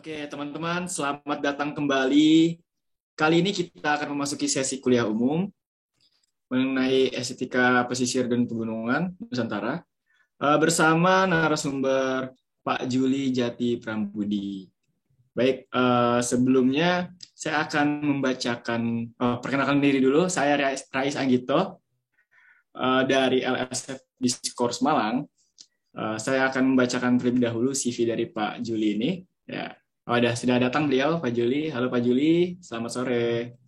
Oke, teman-teman, selamat datang kembali. Kali ini kita akan memasuki sesi kuliah umum mengenai estetika pesisir dan pegunungan Nusantara bersama narasumber Pak Juli Jati Prambudi. Baik, sebelumnya saya akan membacakan, perkenalkan diri dulu. Saya Rais Anggito dari LSF Diskurs Malang. Saya akan membacakan terlebih dahulu CV dari Pak Juli ini. Ya, sudah datang beliau, Pak Juli. Halo Pak Juli, selamat sore.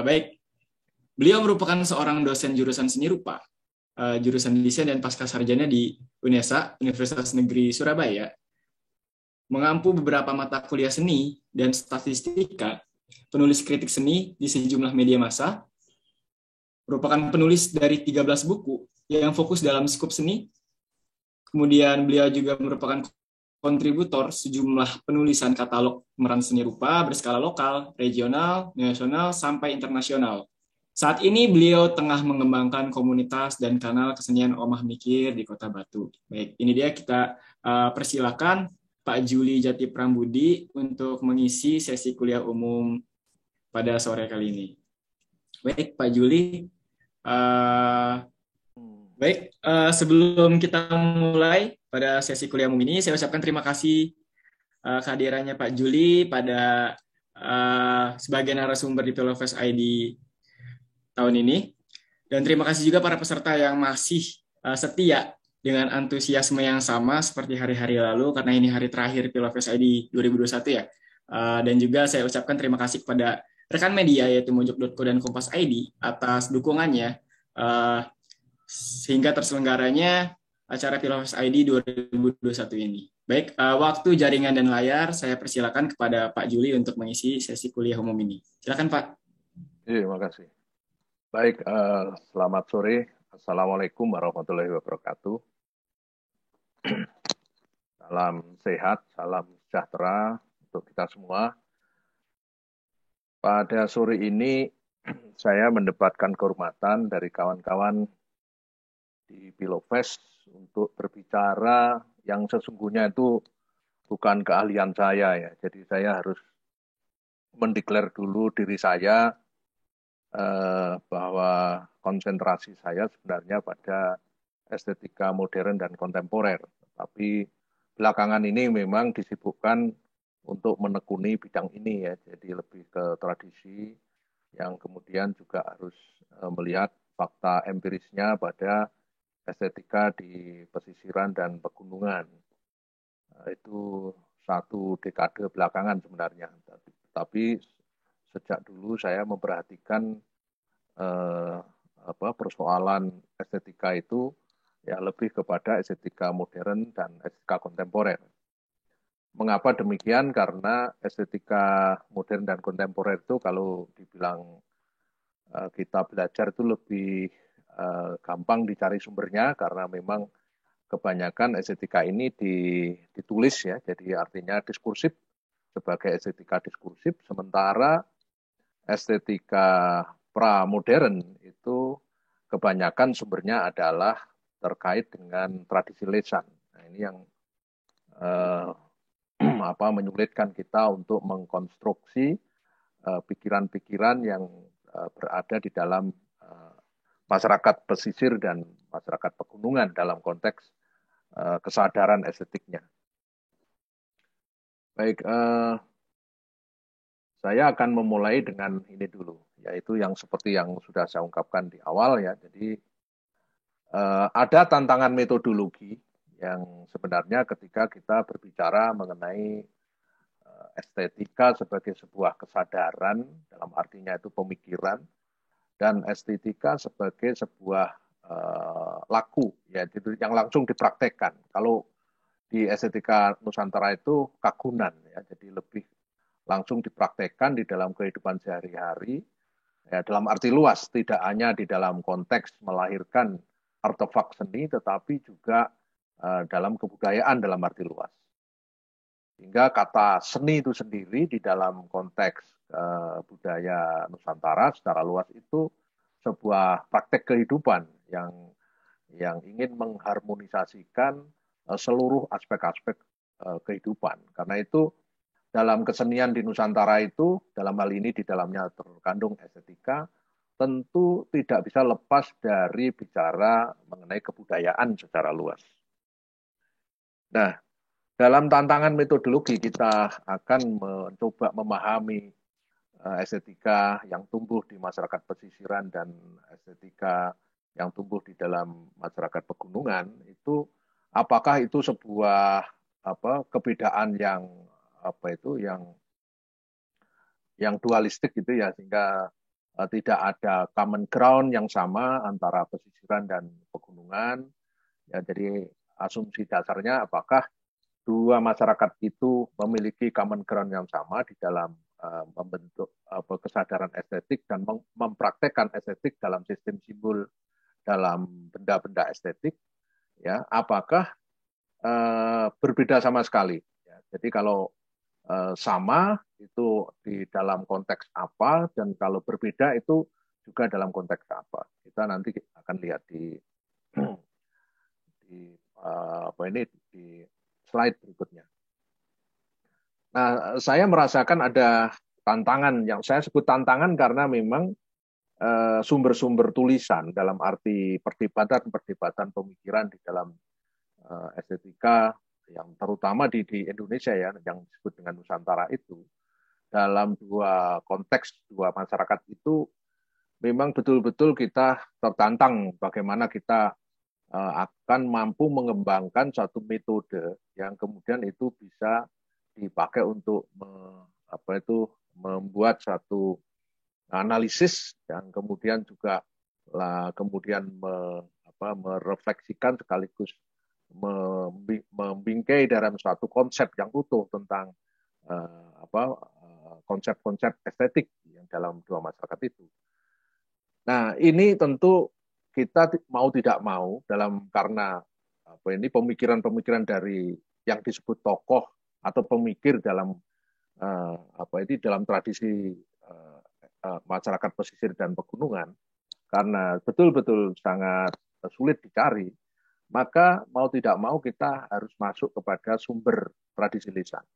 Baik, beliau merupakan seorang dosen jurusan seni rupa, jurusan desain dan pasca sarjana di UNESA, Universitas Negeri Surabaya. Mengampu beberapa mata kuliah seni dan statistika, penulis kritik seni di sejumlah media massa, merupakan penulis dari 13 buku yang fokus dalam skup seni. Kemudian beliau juga merupakan kontributor sejumlah penulisan katalog pemeran seni rupa berskala lokal, regional, nasional, sampai internasional. Saat ini beliau tengah mengembangkan komunitas dan kanal kesenian Omah Mikir di Kota Batu. Baik, ini dia kita persilakan Pak Juli Jati Prambudi untuk mengisi sesi kuliah umum pada sore kali ini. Baik, Pak Juli. Sebelum kita mulai pada sesi kuliah umum ini, saya ucapkan terima kasih kehadirannya Pak Juli pada sebagai narasumber di Pilofest ID tahun ini. Dan terima kasih juga para peserta yang masih setia dengan antusiasme yang sama seperti hari-hari lalu, karena ini hari terakhir Pilofest ID 2021 ya. Dan juga saya ucapkan terima kasih kepada rekan media yaitu Mojok.co dan Kompas ID atas dukungannya sehingga terselenggaranya acara Pilofest ID 2021 ini. Baik, waktu jaringan dan layar saya persilakan kepada Pak Juli untuk mengisi sesi kuliah umum ini. Silakan Pak. Terima kasih. Baik, selamat sore. Assalamualaikum warahmatullahi wabarakatuh. Salam sehat, salam sejahtera untuk kita semua. Pada sore ini saya mendapatkan kehormatan dari kawan-kawan di Pilofest untuk berbicara yang sesungguhnya itu bukan keahlian saya ya. Jadi saya harus mendeklar dulu diri saya bahwa konsentrasi saya sebenarnya pada estetika modern dan kontemporer. Tapi belakangan ini memang disibukkan untuk menekuni bidang ini ya. Jadi lebih ke tradisi yang kemudian juga harus melihat fakta empirisnya pada estetika di pesisiran dan pegunungan. Itu satu dekade belakangan sebenarnya. Tapi sejak dulu saya memperhatikan persoalan estetika itu ya lebih kepada estetika modern dan estetika kontemporer. Mengapa demikian? Karena estetika modern dan kontemporer itu kalau dibilang kita belajar itu lebih gampang dicari sumbernya karena memang kebanyakan estetika ini ditulis ya, jadi artinya diskursif sebagai estetika diskursif, sementara estetika pra-modern itu kebanyakan sumbernya adalah terkait dengan tradisi lisan. Nah, ini yang menyulitkan kita untuk mengkonstruksi pikiran-pikiran yang berada di dalam masyarakat pesisir dan masyarakat pegunungan dalam konteks kesadaran estetiknya. Baik, saya akan memulai dengan ini dulu, yaitu yang seperti yang sudah saya ungkapkan di awal ya. Jadi ada tantangan metodologi yang sebenarnya ketika kita berbicara mengenai estetika sebagai sebuah kesadaran, dalam artinya itu pemikiran, dan estetika sebagai sebuah laku, ya, yang langsung dipraktekkan. Kalau di estetika Nusantara itu kagunan, ya, jadi lebih langsung dipraktekkan di dalam kehidupan sehari-hari, ya, dalam arti luas, tidak hanya di dalam konteks melahirkan artefak seni, tetapi juga dalam kebudayaan dalam arti luas. Sehingga kata seni itu sendiri di dalam konteks budaya Nusantara secara luas itu sebuah praktek kehidupan yang ingin mengharmonisasikan seluruh aspek-aspek kehidupan. Karena itu dalam kesenian di Nusantara itu, dalam hal ini di dalamnya terkandung estetika, tentu tidak bisa lepas dari bicara mengenai kebudayaan secara luas. Nah, dalam tantangan metodologi kita akan mencoba memahami estetika yang tumbuh di masyarakat pesisiran dan estetika yang tumbuh di dalam masyarakat pegunungan itu apakah itu sebuah kebedaan yang dualistik gitu ya, sehingga tidak ada common ground yang sama antara pesisiran dan pegunungan ya. Jadi asumsi dasarnya apakah dua masyarakat itu memiliki common ground yang sama di dalam membentuk kesadaran estetik dan mempraktekkan estetik dalam sistem simbol dalam benda-benda estetik ya, apakah berbeda sama sekali ya. Jadi kalau sama itu di dalam konteks apa, dan kalau berbeda itu juga dalam konteks apa. Kita nanti akan lihat di slide berikutnya. Nah, saya merasakan ada tantangan yang saya sebut tantangan karena memang sumber-sumber tulisan dalam arti perdebatan pemikiran di dalam estetika yang terutama di Indonesia ya, yang disebut dengan Nusantara itu, dalam dua konteks dua masyarakat itu memang betul-betul kita tertantang bagaimana kita akan mampu mengembangkan satu metode yang kemudian itu bisa dipakai untuk membuat satu analisis yang kemudian juga kemudian merefleksikan sekaligus membingkai dalam suatu konsep yang utuh tentang konsep-konsep estetik yang dalam dua masyarakat itu. Nah, ini tentu kita mau tidak mau karena pemikiran-pemikiran dari yang disebut tokoh atau pemikir dalam dalam tradisi masyarakat pesisir dan pegunungan, karena betul-betul sangat sulit dicari, maka mau tidak mau kita harus masuk kepada sumber tradisi lisan.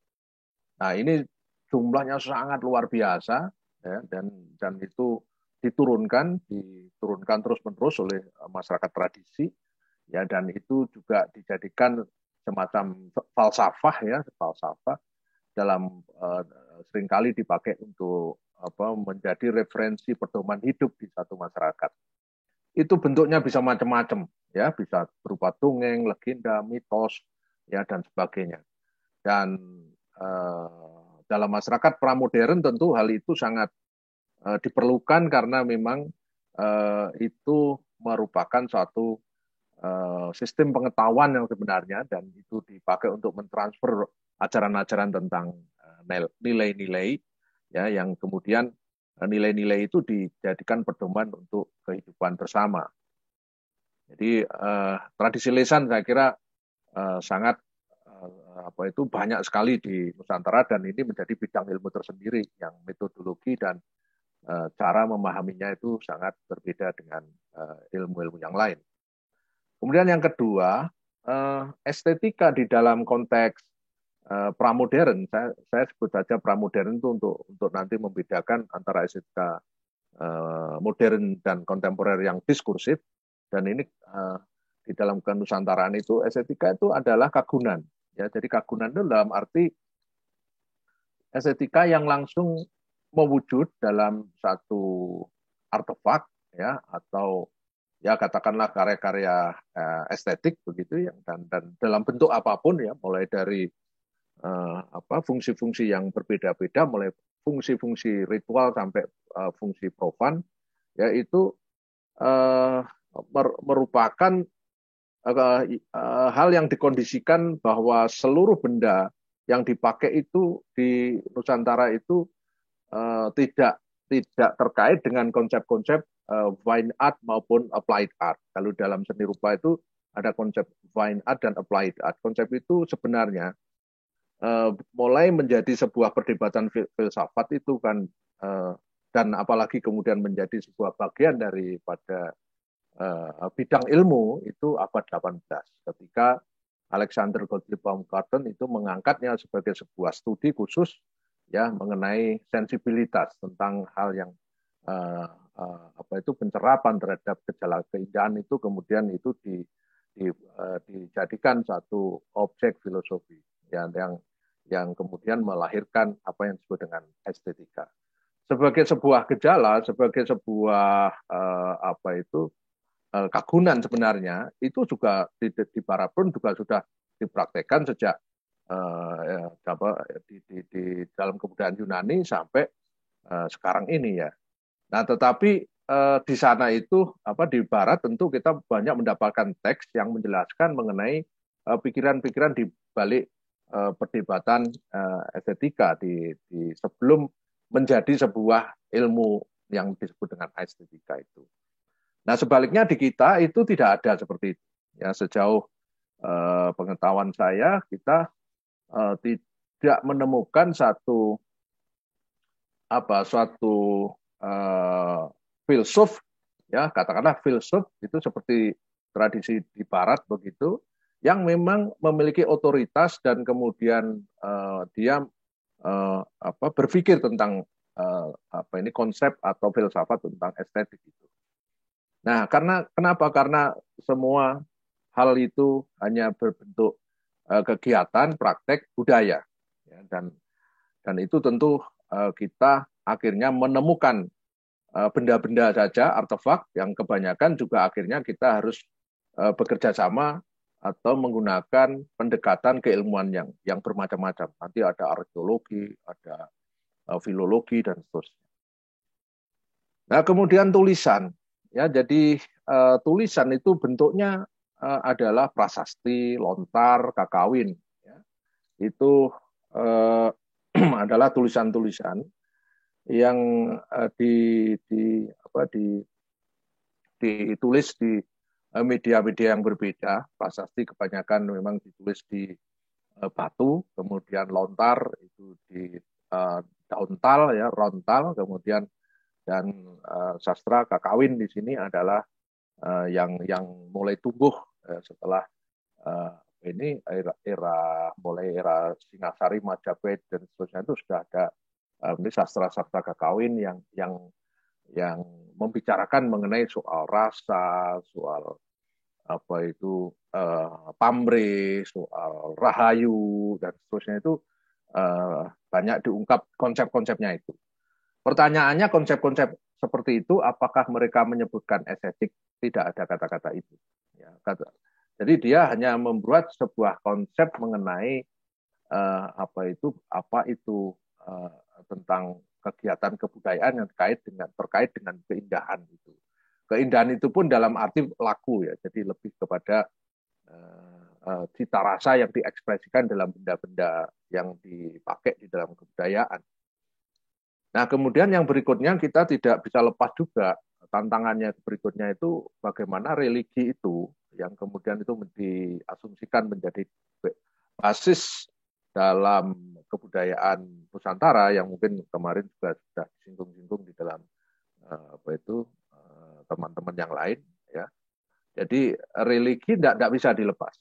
Nah, ini jumlahnya sangat luar biasa ya, dan itu diturunkan terus-menerus oleh masyarakat tradisi ya, dan itu juga dijadikan semacam falsafah dalam seringkali dipakai untuk menjadi referensi pedoman hidup di satu masyarakat. Itu bentuknya bisa macam-macam ya, bisa berupa dongeng, legenda, mitos ya, dan sebagainya. Dan dalam masyarakat pramodern tentu hal itu sangat diperlukan karena memang itu merupakan suatu sistem pengetahuan yang sebenarnya, dan itu dipakai untuk mentransfer ajaran-ajaran tentang nilai-nilai ya, yang kemudian nilai-nilai itu dijadikan pedoman untuk kehidupan bersama. Jadi tradisi lisan saya kira sangat banyak sekali di Nusantara, dan ini menjadi bidang ilmu tersendiri yang metodologi dan cara memahaminya itu sangat berbeda dengan ilmu-ilmu yang lain. Kemudian yang kedua, estetika di dalam konteks pramodern, saya sebut saja pramodern itu untuk nanti membedakan antara estetika modern dan kontemporer yang diskursif. Dan ini di dalam kenusantaraan itu estetika itu adalah kagunan ya. Jadi kagunan itu dalam arti estetika yang langsung mewujud dalam satu artefak ya, atau ya katakanlah karya-karya estetik begitu ya, dan dalam bentuk apapun ya, mulai dari fungsi-fungsi yang berbeda-beda, mulai fungsi-fungsi ritual sampai fungsi profan ya, itu merupakan hal yang dikondisikan bahwa seluruh benda yang dipakai itu di Nusantara itu tidak terkait dengan konsep-konsep fine art maupun applied art. Kalau dalam seni rupa itu ada konsep fine art dan applied art. Konsep itu sebenarnya mulai menjadi sebuah perdebatan filsafat itu kan, dan apalagi kemudian menjadi sebuah bagian daripada bidang ilmu itu abad 18 ketika Alexander Gottlieb Baumgarten itu mengangkatnya sebagai sebuah studi khusus ya mengenai sensibilitas tentang hal yang pencerapan terhadap gejala keindahan itu kemudian itu dijadikan satu objek filosofi yang kemudian melahirkan apa yang disebut dengan estetika sebagai sebuah gejala, sebagai sebuah kagunan sebenarnya itu juga di Barat pun juga sudah dipraktekkan sejak di dalam kebudayaan Yunani sampai sekarang ini ya. Nah, tetapi di sana itu di Barat tentu kita banyak mendapatkan teks yang menjelaskan mengenai pikiran-pikiran di balik perdebatan estetika di sebelum menjadi sebuah ilmu yang disebut dengan estetika itu. Nah, sebaliknya di kita itu tidak ada seperti itu. Ya, sejauh pengetahuan saya, kita tidak menemukan suatu filsuf, ya katakanlah filsuf itu seperti tradisi di Barat begitu, yang memang memiliki otoritas dan kemudian dia berpikir tentang konsep atau filsafat tentang estetik itu. Nah, kenapa? Karena semua hal itu hanya berbentuk kegiatan, praktek, budaya, ya, dan itu tentu kita akhirnya menemukan benda-benda saja, artefak yang kebanyakan juga akhirnya kita harus bekerja sama atau menggunakan pendekatan keilmuan yang bermacam-macam. Nanti ada arkeologi, ada filologi dan seterusnya. Nah, kemudian tulisan. Ya, jadi tulisan itu bentuknya adalah prasasti, lontar, kakawin. Ya. Itu adalah tulisan-tulisan yang ditulis di media-media yang berbeda. Prasasti kebanyakan memang ditulis di batu, kemudian lontar itu di dauntal, ya, rontal, kemudian dan sastra kakawin di sini adalah yang mulai tumbuh setelah ini mulai era Singasari, Majapahit dan seterusnya itu sudah ada ini sastra-sastra kakawin yang membicarakan mengenai soal rasa, soal pamrih, soal rahayu dan seterusnya itu banyak diungkap konsep-konsepnya itu. Pertanyaannya konsep-konsep seperti itu apakah mereka menyebutkan estetik? Tidak ada kata-kata itu. Ya, jadi dia hanya membuat sebuah konsep mengenai apa itu tentang kegiatan kebudayaan yang terkait dengan keindahan itu. Keindahan itu pun dalam arti laku ya, jadi lebih kepada cita rasa yang diekspresikan dalam benda-benda yang dipakai di dalam kebudayaan. Nah, kemudian yang berikutnya kita tidak bisa lepas juga tantangannya berikutnya itu bagaimana religi itu yang kemudian itu diasumsikan menjadi basis dalam kebudayaan Nusantara yang mungkin kemarin juga sudah disinggung-singgung di dalam teman-teman yang lain ya. Jadi religi tidak bisa dilepas.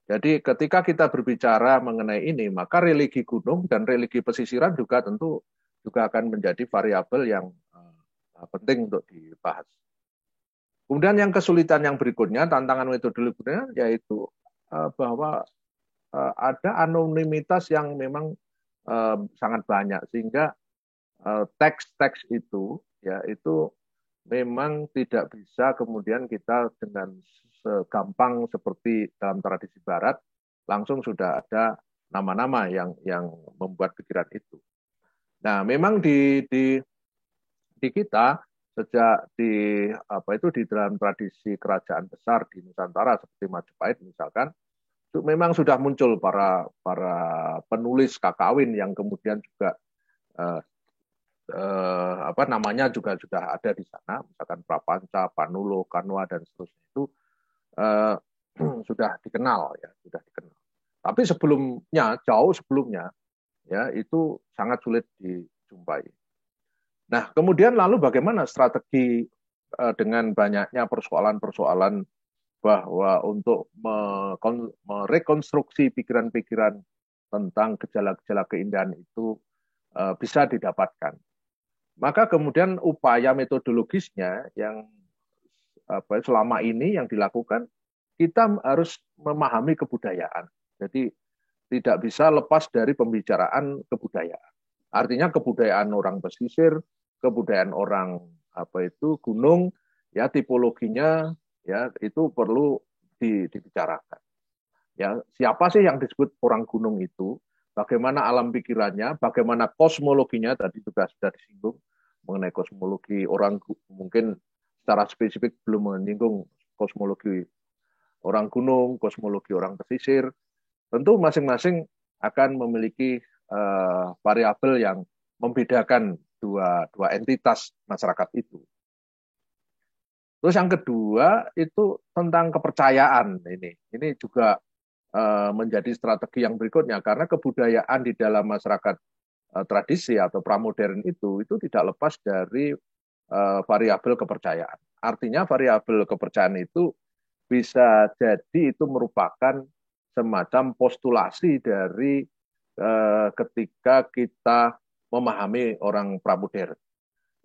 Jadi ketika kita berbicara mengenai ini, maka religi gunung dan religi pesisiran juga tentu juga akan menjadi variabel yang penting untuk dibahas. Kemudian yang kesulitan yang berikutnya, tantangan metodologinya yaitu bahwa ada anonimitas yang memang sangat banyak sehingga teks-teks itu ya itu memang tidak bisa kemudian kita dengan segampang seperti dalam tradisi Barat langsung sudah ada nama-nama yang membuat pikiran itu. Nah, memang di kita sejak di dalam tradisi kerajaan besar di Nusantara seperti Majapahit misalkan, itu memang sudah muncul para penulis kakawin yang kemudian juga namanya juga sudah ada di sana, misalkan Prapanca, Panulo, Kanwa dan seterusnya itu sudah dikenal ya, sudah dikenal. Tapi sebelumnya, jauh sebelumnya ya itu sangat sulit dijumpai. Nah, kemudian lalu bagaimana strategi dengan banyaknya persoalan-persoalan bahwa untuk merekonstruksi pikiran-pikiran tentang gejala-gejala keindahan itu bisa didapatkan. Maka kemudian upaya metodologisnya yang selama ini yang dilakukan, kita harus memahami kebudayaan. Jadi tidak bisa lepas dari pembicaraan kebudayaan. Artinya kebudayaan orang pesisir, kebudayaan orang gunung, ya tipologinya ya itu perlu dibicarakan. Ya, siapa sih yang disebut orang gunung itu? Bagaimana alam pikirannya? Bagaimana kosmologinya? Tadi juga sudah disinggung mengenai kosmologi orang, mungkin secara spesifik belum menyinggung kosmologi orang gunung, kosmologi orang pesisir. Tentu masing-masing akan memiliki variabel yang membedakan dua entitas masyarakat itu. Terus yang kedua itu tentang kepercayaan ini. Ini juga menjadi strategi yang berikutnya karena kebudayaan di dalam masyarakat tradisi atau pramodern itu tidak lepas dari variabel kepercayaan. Artinya variabel kepercayaan itu bisa jadi itu merupakan semacam postulasi dari ketika kita memahami orang pramodern.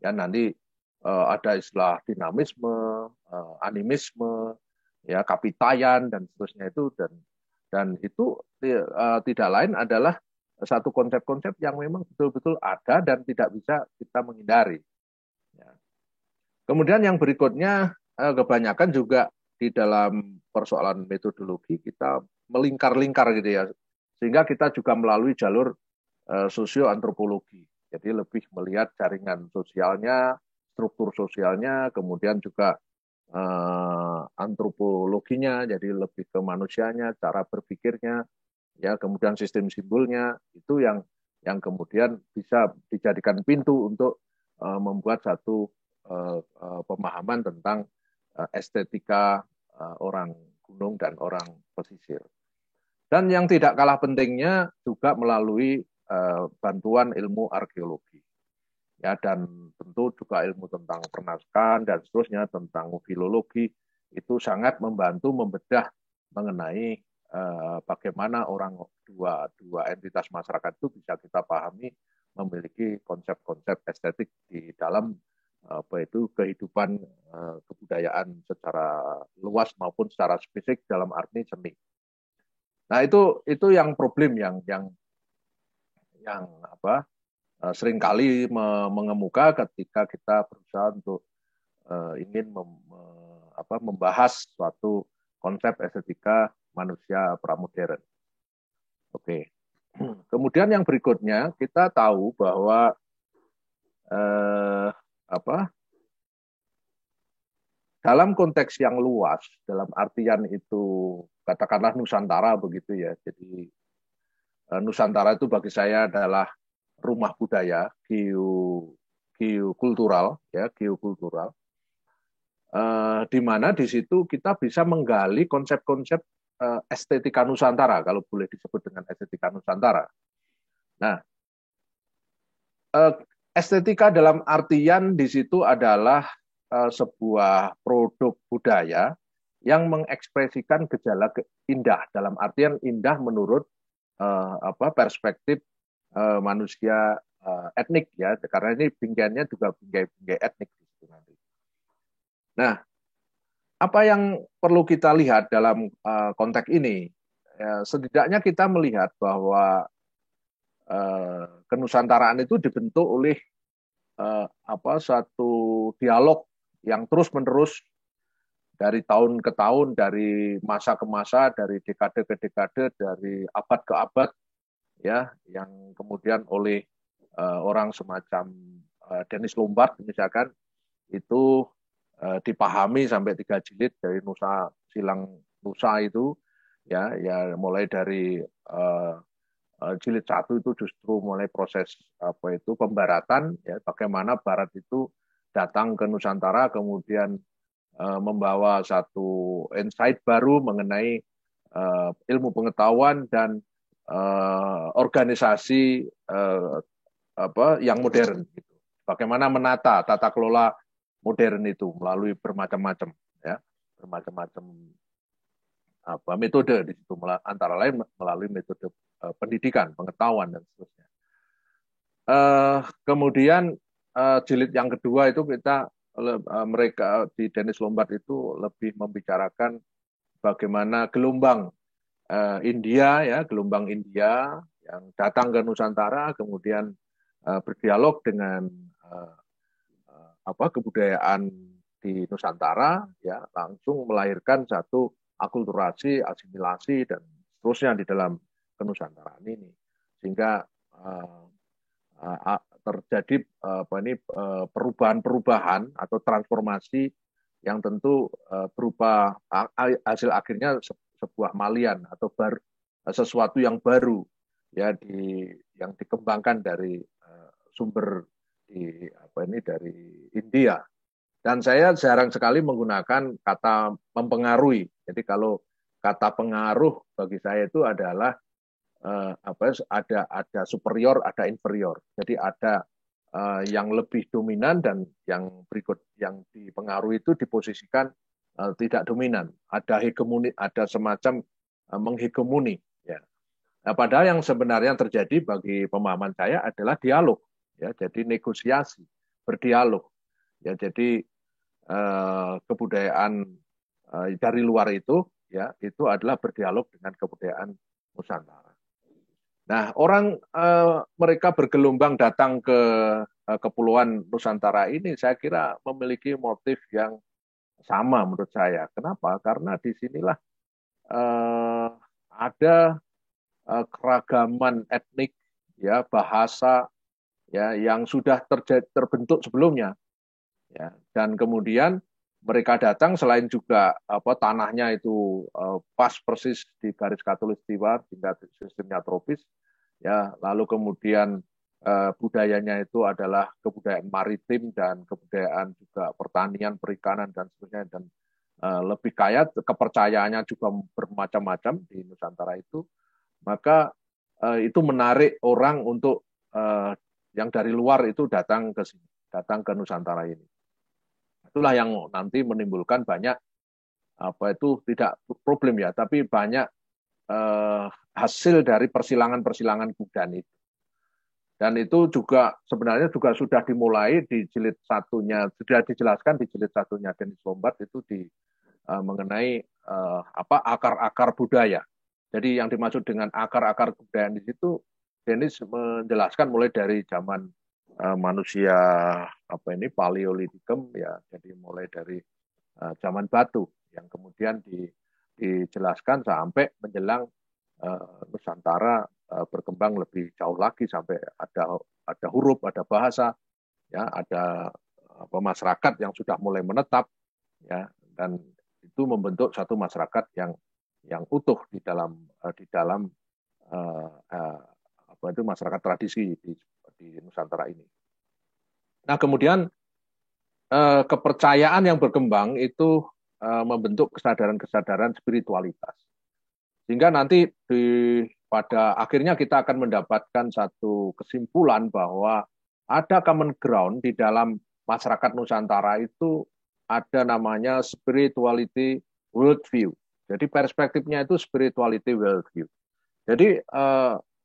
Ya nanti ada istilah dinamisme, animisme, ya kapitayan dan seterusnya itu dan itu tidak lain adalah satu konsep-konsep yang memang betul-betul ada dan tidak bisa kita menghindari. Ya. Kemudian yang berikutnya kebanyakan juga di dalam persoalan metodologi kita melingkar-lingkar gitu ya, sehingga kita juga melalui jalur sosioantropologi. Jadi lebih melihat jaringan sosialnya, struktur sosialnya, kemudian juga antropologinya, jadi lebih ke manusianya, cara berpikirnya, ya kemudian sistem simbolnya itu yang kemudian bisa dijadikan pintu untuk membuat satu pemahaman tentang estetika orang gunung dan orang pesisir. Dan yang tidak kalah pentingnya juga melalui bantuan ilmu arkeologi. Ya, dan tentu juga ilmu tentang penaskahan dan seterusnya, tentang filologi, itu sangat membantu membedah mengenai bagaimana orang dua entitas masyarakat itu bisa kita pahami memiliki konsep-konsep estetik di dalam kehidupan kebudayaan secara luas maupun secara spesifik dalam arti seni. Nah itu yang problem yang seringkali mengemuka ketika kita berusaha untuk ingin membahas suatu konsep estetika manusia pramodern. Oke. Kemudian yang berikutnya kita tahu bahwa dalam konteks yang luas, dalam artian itu katakanlah Nusantara begitu ya. Jadi Nusantara itu bagi saya adalah rumah budaya, geokultural, ya geokultural, di mana di situ kita bisa menggali konsep-konsep estetika Nusantara, kalau boleh disebut dengan estetika Nusantara. Nah, estetika dalam artian di situ adalah sebuah produk budaya yang mengekspresikan gejala indah, dalam artian indah menurut perspektif manusia etnik ya, karena ini bingkaiannya juga bingkai etnik gitu nanti. Nah, apa yang perlu kita lihat dalam konteks ini? Ya, setidaknya kita melihat bahwa kenusantaraan itu dibentuk oleh satu dialog yang terus-menerus dari tahun ke tahun, dari masa ke masa, dari dekade ke dekade, dari abad ke abad, ya, yang kemudian oleh orang semacam Dennis Lombard misalkan itu dipahami sampai 3 jilid dari Nusa Silang Nusa itu, ya mulai dari jilid 1 itu justru mulai proses pembaratan, ya bagaimana Barat itu datang ke Nusantara kemudian membawa satu insight baru mengenai ilmu pengetahuan dan organisasi yang modern gitu. Bagaimana menata tata kelola modern itu melalui bermacam-macam metode di situ, antara lain melalui metode pendidikan, pengetahuan dan seterusnya. Kemudian jilid yang kedua itu mereka di Dennis Lombard itu lebih membicarakan bagaimana gelombang India yang datang ke Nusantara, kemudian berdialog dengan kebudayaan di Nusantara, ya langsung melahirkan satu akulturasi, asimilasi dan seterusnya di dalam kenusantaraan ini, sehingga terjadi perubahan-perubahan atau transformasi yang tentu berupa hasil akhirnya sebuah malian atau sesuatu yang baru ya yang dikembangkan dari sumber dari India. Dan saya jarang sekali menggunakan kata mempengaruhi. Jadi kalau kata pengaruh bagi saya itu adalah ada superior, ada inferior. Jadi ada yang lebih dominan dan yang berikut yang dipengaruhi itu diposisikan tidak dominan. Ada hegemoni, ada semacam menghegemoni. Ya. Nah, padahal yang sebenarnya terjadi bagi pemahaman saya adalah dialog. Ya, jadi negosiasi, berdialog. Ya, jadi kebudayaan dari luar itu, ya, itu adalah berdialog dengan kebudayaan Nusantara. Nah, orang mereka bergelombang datang ke Kepulauan Nusantara ini, saya kira memiliki motif yang sama menurut saya. Kenapa? Karena disinilah ada keragaman etnik, ya, bahasa, ya, yang sudah terbentuk sebelumnya, ya, dan kemudian mereka datang selain juga tanahnya itu pas persis di garis khatulistiwa hingga sistemnya tropis, ya, lalu kemudian budayanya itu adalah kebudayaan maritim dan kebudayaan juga pertanian, perikanan dan seterusnya, dan lebih kaya, kepercayaannya juga bermacam-macam di Nusantara itu, maka itu menarik orang untuk yang dari luar itu datang ke sini, datang ke Nusantara ini. Itulah yang nanti menimbulkan banyak tidak problem ya, tapi banyak hasil dari persilangan-persilangan Budan itu. Dan itu juga sebenarnya juga sudah dimulai di jilid satunya, sudah dijelaskan di jilid satunya Dennis Lombard itu mengenai akar-akar budaya. Jadi yang dimaksud dengan akar-akar kebudayaan di situ, Dennis menjelaskan mulai dari zaman manusia Paleolitikum, ya, jadi mulai dari zaman batu yang kemudian dijelaskan sampai menjelang Nusantara berkembang lebih jauh lagi sampai ada huruf, ada bahasa, ya, ada masyarakat yang sudah mulai menetap, ya, dan itu membentuk satu masyarakat yang utuh di dalam masyarakat tradisi di Nusantara ini. Nah, kemudian kepercayaan yang berkembang itu membentuk kesadaran-kesadaran spiritualitas. Sehingga nanti pada akhirnya kita akan mendapatkan satu kesimpulan bahwa ada common ground di dalam masyarakat Nusantara itu, ada namanya spirituality worldview. Jadi perspektifnya itu spirituality worldview. Jadi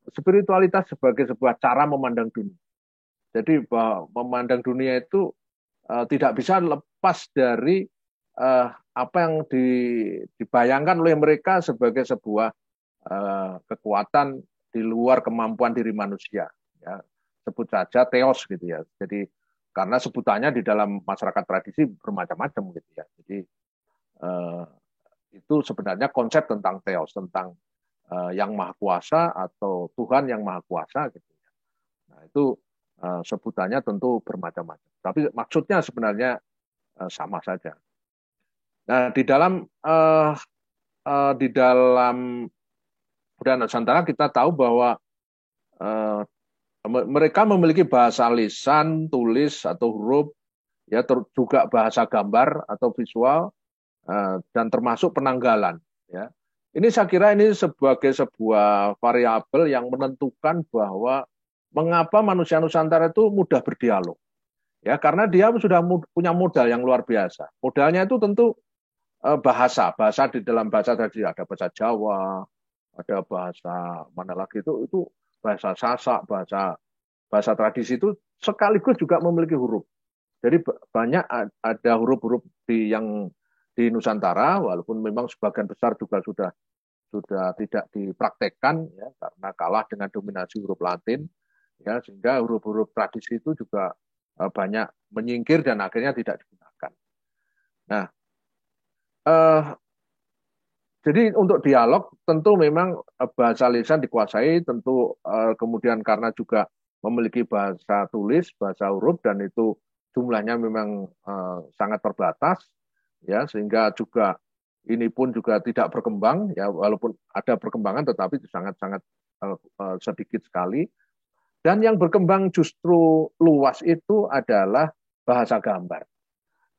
spiritualitas sebagai sebuah cara memandang dunia. Jadi memandang dunia itu tidak bisa lepas dari apa yang dibayangkan oleh mereka sebagai sebuah kekuatan di luar kemampuan diri manusia. Ya. Sebut saja theos gitu ya. Jadi karena sebutannya di dalam masyarakat tradisi bermacam-macam gitu ya. Jadi itu sebenarnya konsep tentang theos, tentang yang maha kuasa atau Tuhan yang maha kuasa gitu ya. Nah, itu sebutannya tentu bermacam-macam. Tapi maksudnya sebenarnya sama saja. Nah, di dalam budaya Nusantara kita tahu bahwa mereka memiliki bahasa lisan, tulis atau huruf, ya, juga bahasa gambar atau visual, dan termasuk penanggalan. Ya. Ini saya kira ini sebagai sebuah variabel yang menentukan bahwa mengapa manusia Nusantara itu mudah berdialog. Ya, karena dia sudah punya modal yang luar biasa. Modalnya itu tentu bahasa di dalam bahasa tadi ada bahasa Jawa, ada bahasa mana lagi itu bahasa Sasak, bahasa tradisi itu sekaligus juga memiliki huruf. Jadi banyak ada huruf-huruf yang di Nusantara, walaupun memang sebagian besar juga sudah tidak dipraktekkan ya karena kalah dengan dominasi huruf Latin ya sehingga huruf-huruf tradisi itu juga banyak menyingkir dan akhirnya tidak digunakan. Nah, eh, jadi untuk dialog tentu memang bahasa lisan dikuasai, tentu kemudian karena juga memiliki bahasa tulis, bahasa huruf dan itu jumlahnya memang sangat terbatas, ya sehingga juga ini pun juga tidak berkembang, ya walaupun ada perkembangan tetapi sangat-sangat sedikit sekali. Dan yang berkembang justru luas itu adalah bahasa gambar.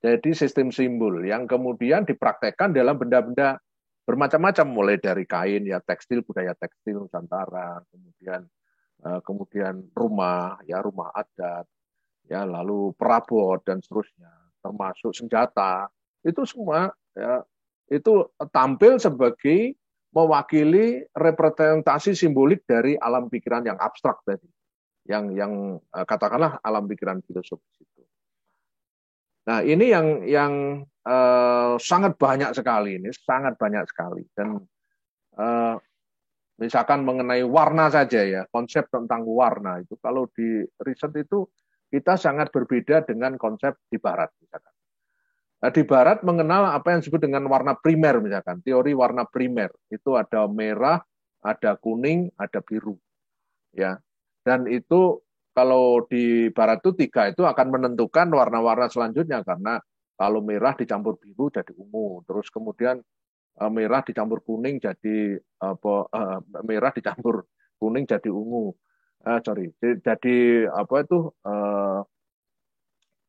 Jadi sistem simbol yang kemudian dipraktekkan dalam benda-benda bermacam-macam, mulai dari kain, ya tekstil, budaya tekstil Nusantara, kemudian rumah, ya rumah adat, ya lalu perabot dan seterusnya, termasuk senjata, itu semua ya itu tampil sebagai mewakili representasi simbolik dari alam pikiran yang abstrak tadi, yang katakanlah alam pikiran filosofis itu. Nah, ini yang sangat banyak sekali ini, sangat banyak sekali. Dan misalkan mengenai warna saja ya, konsep tentang warna itu kalau di riset itu kita sangat berbeda dengan konsep di Barat misalkan. Nah, di Barat mengenal apa yang disebut dengan warna primer misalkan, teori warna primer itu ada merah, ada kuning, ada biru, ya. Dan itu kalau di Barat itu tiga itu akan menentukan warna-warna selanjutnya karena kalau merah dicampur biru jadi ungu, terus kemudian merah dicampur kuning jadi merah dicampur kuning jadi ungu, sorry, jadi apa itu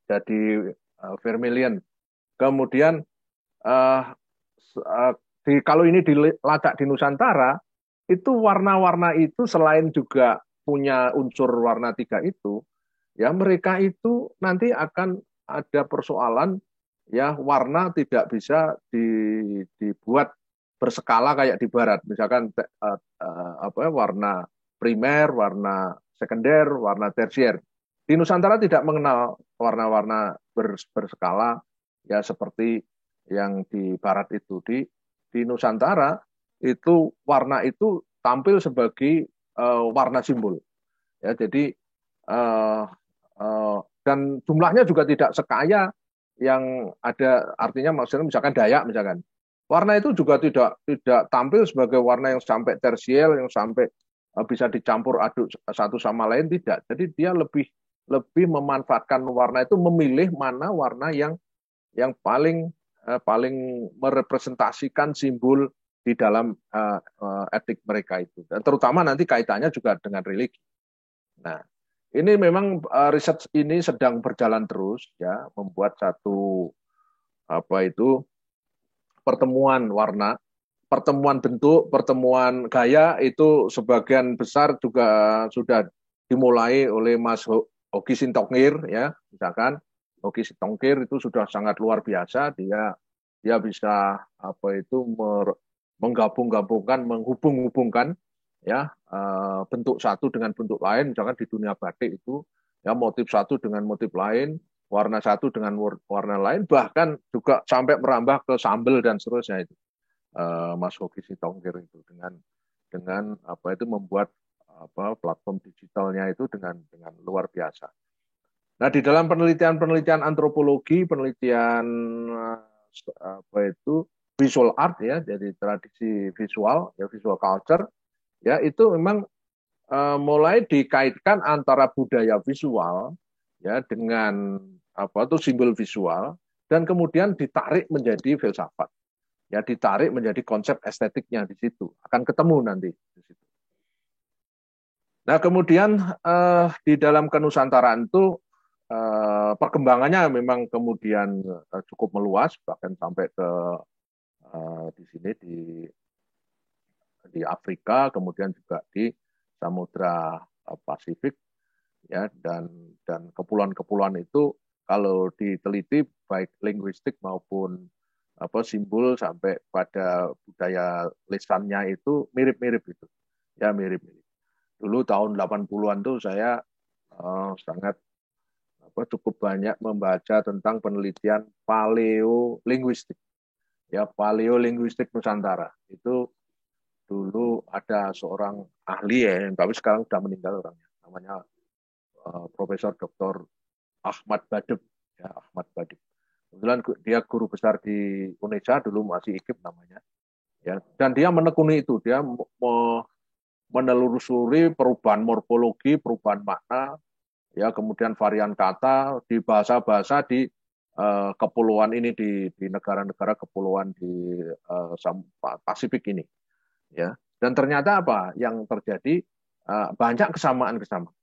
jadi vermilion. Kemudian uh, kalau ini dilacak di Nusantara itu warna-warna itu selain juga punya unsur warna tiga itu, ya mereka itu nanti akan ada persoalan ya warna tidak bisa dibuat berskala kayak di Barat, misalkan apa warna primer, warna sekunder, warna tersier. Di Nusantara tidak mengenal warna-warna berskala ya seperti yang di Barat itu. Di Nusantara itu warna itu tampil sebagai warna simbol. Ya, jadi uh, dan jumlahnya juga tidak sekaya yang ada, artinya maksudnya misalkan Dayak misalkan. Warna itu juga tidak tampil sebagai warna yang sampai tersier, yang sampai bisa dicampur aduk satu sama lain, tidak. Jadi dia lebih memanfaatkan warna itu, memilih mana warna yang paling merepresentasikan simbol di dalam etik mereka itu. Dan terutama nanti kaitannya juga dengan religi. Nah, ini memang riset ini sedang berjalan terus ya, membuat satu apa itu pertemuan warna, pertemuan bentuk, pertemuan gaya itu sebagian besar juga sudah dimulai oleh Mas Hoki Sintongkir ya, misalkan Hoki Sintongkir itu sudah sangat luar biasa, dia bisa apa itu menggabung-gabungkan, menghubung-hubungkan ya bentuk satu dengan bentuk lain, misalkan di dunia batik itu ya motif satu dengan motif lain, warna satu dengan warna lain, bahkan juga sampai merambah ke sambel dan seterusnya itu. Mas Hoki Sitongkir itu dengan apa itu membuat apa platform digitalnya itu dengan luar biasa. Nah, di dalam penelitian antropologi, penelitian apa itu visual art ya, jadi tradisi visual, ya visual culture, ya itu memang mulai dikaitkan antara budaya visual ya dengan apa itu simbol visual dan kemudian ditarik menjadi filsafat. Ya ditarik menjadi konsep estetiknya di situ. Akan ketemu nanti di situ. Nah, kemudian di dalam kenusantaraan itu perkembangannya memang kemudian cukup meluas, bahkan sampai ke di sini di Afrika, kemudian juga di Samudra Pasifik, ya dan kepulauan-kepulauan itu kalau diteliti baik linguistik maupun simbol sampai pada budaya lisannya itu mirip-mirip itu. Ya mirip-mirip. Dulu tahun 80-an tuh saya sangat cukup banyak membaca tentang penelitian paleolinguistik. Ya, paleolinguistik Nusantara. Itu dulu ada seorang ahli ya, tapi sekarang sudah meninggal orangnya. Namanya Profesor Dr. Ahmad Badeb. Ya, Ahmad Badeb. Kebetulan dia guru besar di Indonesia, dulu masih IKIP namanya. Ya, dan dia menekuni itu. Dia menelusuri perubahan morfologi, perubahan makna, ya kemudian varian kata di bahasa-bahasa di kepulauan ini, di negara-negara kepulauan di Pasifik ini, ya. Dan ternyata apa yang terjadi, banyak kesamaan-kesamaan,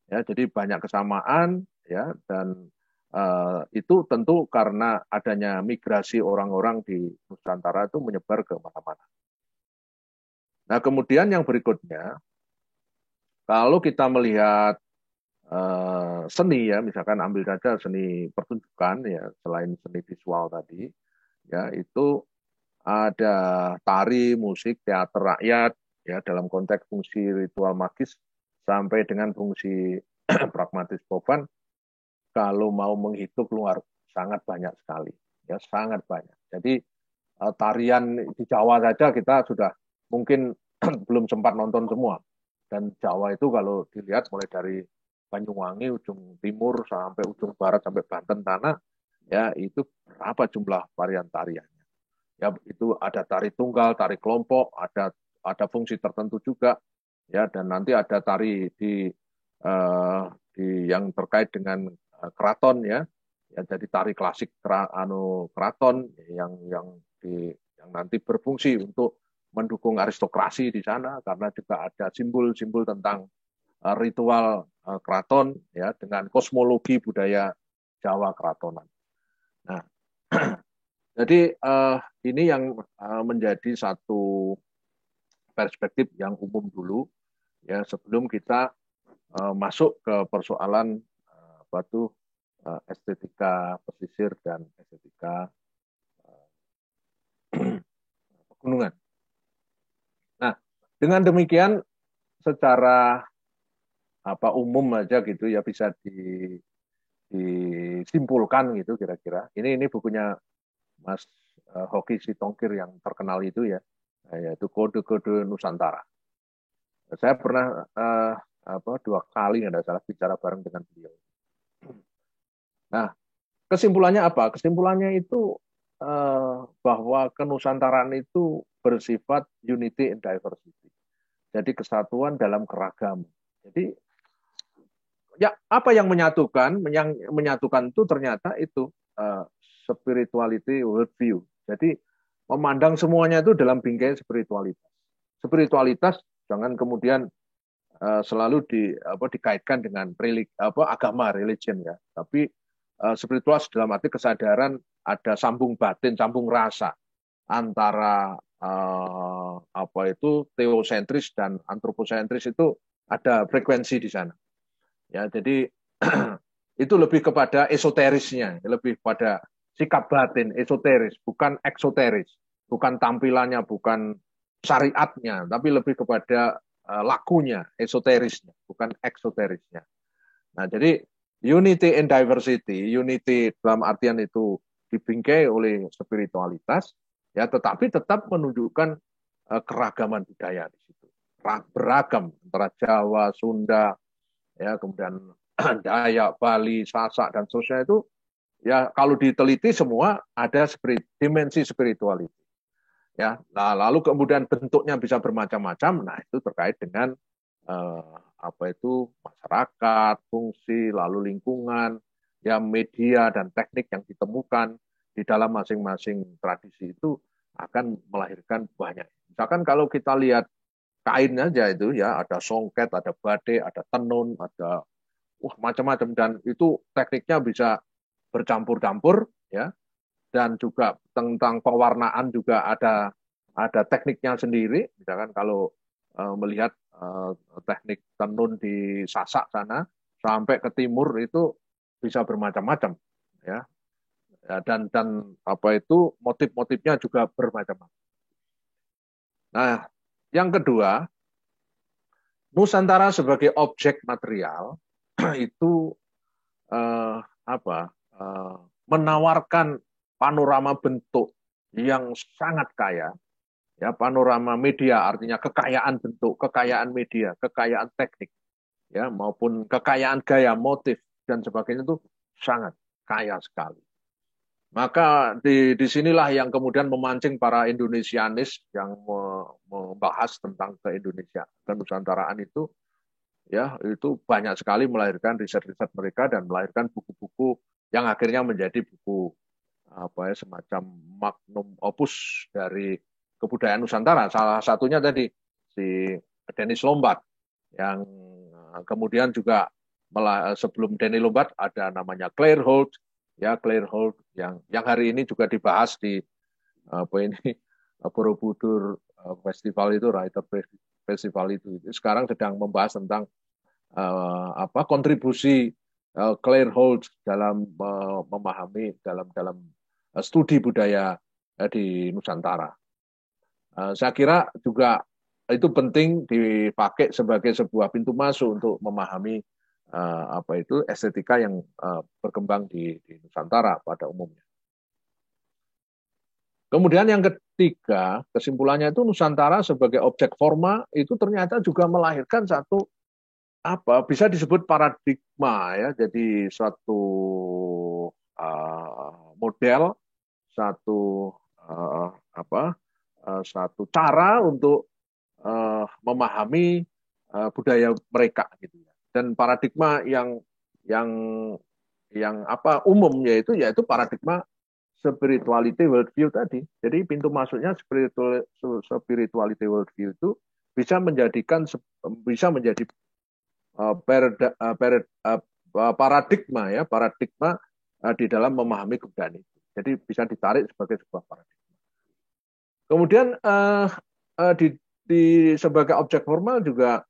ya. Jadi banyak kesamaan, ya, dan itu tentu karena adanya migrasi orang-orang di Nusantara itu menyebar ke mana-mana. Nah, kemudian yang berikutnya, kalau kita melihat seni ya, misalkan ambil saja seni pertunjukan ya, selain seni visual tadi, ya itu ada tari, musik, teater rakyat ya dalam konteks fungsi ritual magis sampai dengan fungsi pragmatis profan. Kalau mau menghitung keluar sangat banyak sekali, ya sangat banyak. Jadi tarian di Jawa saja kita sudah mungkin belum sempat nonton semua. Dan Jawa itu kalau dilihat mulai dari Banyuwangi ujung timur sampai ujung barat sampai Banten tanah, ya itu berapa jumlah varian tariannya. Ya itu ada tari tunggal, tari kelompok, ada fungsi tertentu juga, ya, dan nanti ada tari di yang terkait dengan keraton ya. Ya jadi tari klasik keraton yang nanti berfungsi untuk mendukung aristokrasi di sana, karena juga ada simbol-simbol tentang ritual keraton ya dengan kosmologi budaya Jawa keratonan. Nah, jadi ini yang menjadi satu perspektif yang umum dulu ya sebelum kita masuk ke persoalan estetika pesisir dan estetika pegunungan. Nah, dengan demikian secara umum aja gitu ya bisa disimpulkan gitu kira-kira. Ini bukunya Mas Hoki Sitongkir yang terkenal itu ya, yaitu Kode-Kode Nusantara. Saya pernah 2 kali nggak salah bicara bareng dengan beliau. Nah, kesimpulannya apa? Kesimpulannya itu bahwa kenusantaraan itu bersifat unity and diversity. Jadi kesatuan dalam keragaman. Jadi ya apa yang menyatukan? Yang menyatukan itu ternyata itu spirituality worldview. Jadi memandang semuanya itu dalam bingkai spiritualitas. Spiritualitas jangan kemudian selalu dikaitkan dengan agama, religion ya. Tapi spiritual dalam arti kesadaran ada sambung batin, sambung rasa antara teosentris dan antroposentris itu ada frekuensi di sana. Ya, jadi itu lebih kepada esoterisnya, lebih pada sikap batin, esoteris, bukan eksoteris, bukan tampilannya, bukan syariatnya, tapi lebih kepada lakunya, esoterisnya, bukan eksoterisnya. Nah, jadi unity and diversity, unity dalam artian itu dibingkai oleh spiritualitas, ya, tetapi tetap menunjukkan keragaman budaya di situ, beragam antara Jawa, Sunda, ya kemudian Dayak, Bali, Sasak dan seterusnya itu ya kalau diteliti semua ada dimensi spiritualitas. Ya, nah, lalu kemudian bentuknya bisa bermacam-macam. Nah, itu terkait dengan masyarakat, fungsi, lalu lingkungan, ya media dan teknik yang ditemukan di dalam masing-masing tradisi itu akan melahirkan banyak. Misalkan kalau kita lihat kain aja itu ya ada songket, ada batik, ada tenun, ada macam-macam dan itu tekniknya bisa bercampur-campur ya dan juga tentang pewarnaan juga ada tekniknya sendiri. Misalkan kalau melihat teknik tenun di Sasak sana sampai ke timur itu bisa bermacam-macam ya. Ya, dan apa itu motif-motifnya juga bermacam-macam. Nah, yang kedua, Nusantara sebagai objek material itu eh, apa eh, menawarkan panorama bentuk yang sangat kaya, ya panorama media artinya kekayaan bentuk, kekayaan media, kekayaan teknik, ya maupun kekayaan gaya, motif dan sebagainya itu sangat kaya sekali. Maka disinilah yang kemudian memancing para Indonesianis yang membahas tentang ke-Indonesia, ke-Nusantaraan ya itu banyak sekali melahirkan riset-riset mereka dan melahirkan buku-buku yang akhirnya menjadi buku apa ya semacam magnum opus dari kebudayaan Nusantara. Salah satunya tadi si Dennis Lombard yang kemudian juga sebelum Dennis Lombard ada namanya Claire Holt, ya Claire Holt yang hari ini juga dibahas di apa ini Borobudur Festival itu, Writer Festival itu. Sekarang sedang membahas tentang apa kontribusi Claire Holt dalam memahami dalam studi budaya di Nusantara. Saya kira juga itu penting dipakai sebagai sebuah pintu masuk untuk memahami apa itu estetika yang berkembang di Nusantara pada umumnya. Kemudian yang ketiga, kesimpulannya itu Nusantara sebagai objek forma itu ternyata juga melahirkan satu apa bisa disebut paradigma ya. Jadi suatu model, satu apa satu cara untuk memahami budaya mereka gitu ya. Dan paradigma yang apa umum yaitu paradigma spirituality worldview tadi. Jadi pintu masuknya spirituality worldview itu bisa menjadi paradigma ya, paradigma di dalam memahami kebudayaan itu. Jadi bisa ditarik sebagai sebuah paradigma. Kemudian di sebagai objek formal juga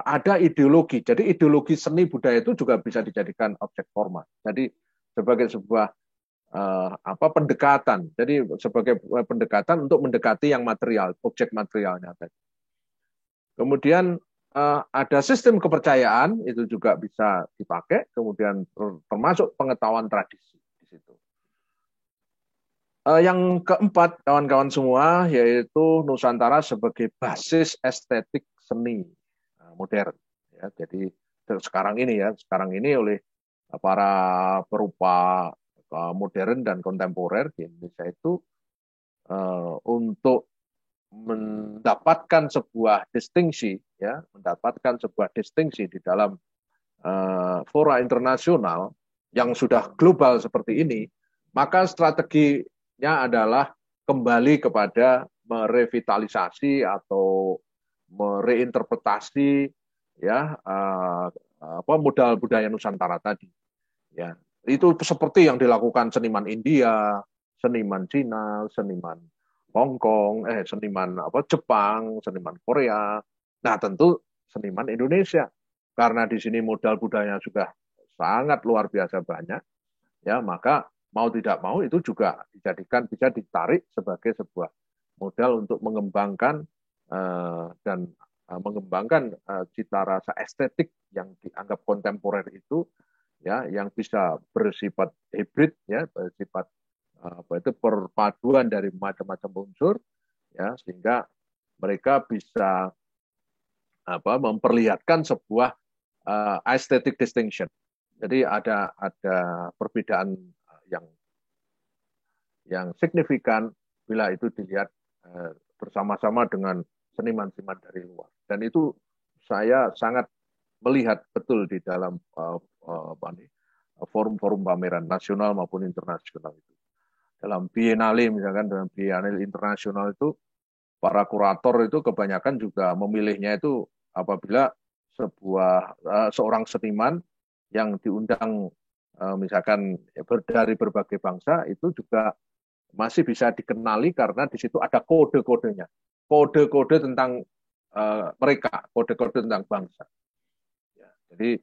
ada ideologi. Jadi ideologi seni budaya itu juga bisa dijadikan objek formal. Jadi sebagai sebuah apa pendekatan. Jadi sebagai pendekatan untuk mendekati yang material, objek materialnya tadi. Kemudian ada sistem kepercayaan itu juga bisa dipakai. Kemudian termasuk pengetahuan tradisi di situ. Yang keempat, kawan-kawan semua, yaitu Nusantara sebagai basis estetik seni modern. Ya, jadi sekarang ini oleh para perupa modern dan kontemporer di Indonesia itu untuk mendapatkan sebuah distingsi, ya, di dalam fora internasional yang sudah global seperti ini, maka strateginya adalah kembali kepada merevitalisasi atau mereinterpretasi ya apa modal budaya Nusantara tadi. Ya, itu seperti yang dilakukan seniman India, seniman Cina, seniman Hong Kong, seniman apa Jepang, seniman Korea. Nah, tentu seniman Indonesia karena di sini modal budayanya sudah sangat luar biasa banyak, ya maka mau tidak mau itu juga bisa ditarik sebagai sebuah modal untuk mengembangkan dan mengembangkan cita rasa estetik yang dianggap kontemporer itu, ya yang bisa bersifat hibrid, ya bersifat apa itu perpaduan dari macam-macam unsur, ya sehingga mereka bisa apa memperlihatkan sebuah aesthetic distinction. Jadi ada perbedaan yang signifikan bila itu dilihat bersama-sama dengan seniman-seniman dari luar. Dan itu saya sangat melihat betul di dalam forum-forum pameran nasional maupun internasional itu. Dalam Biennale misalkan, dalam Biennale internasional itu para kurator itu kebanyakan juga memilihnya itu apabila seorang seniman yang diundang misalkan dari berbagai bangsa itu juga masih bisa dikenali karena di situ ada kode-kodenya, kode-kode tentang mereka, kode-kode tentang bangsa. Ya, jadi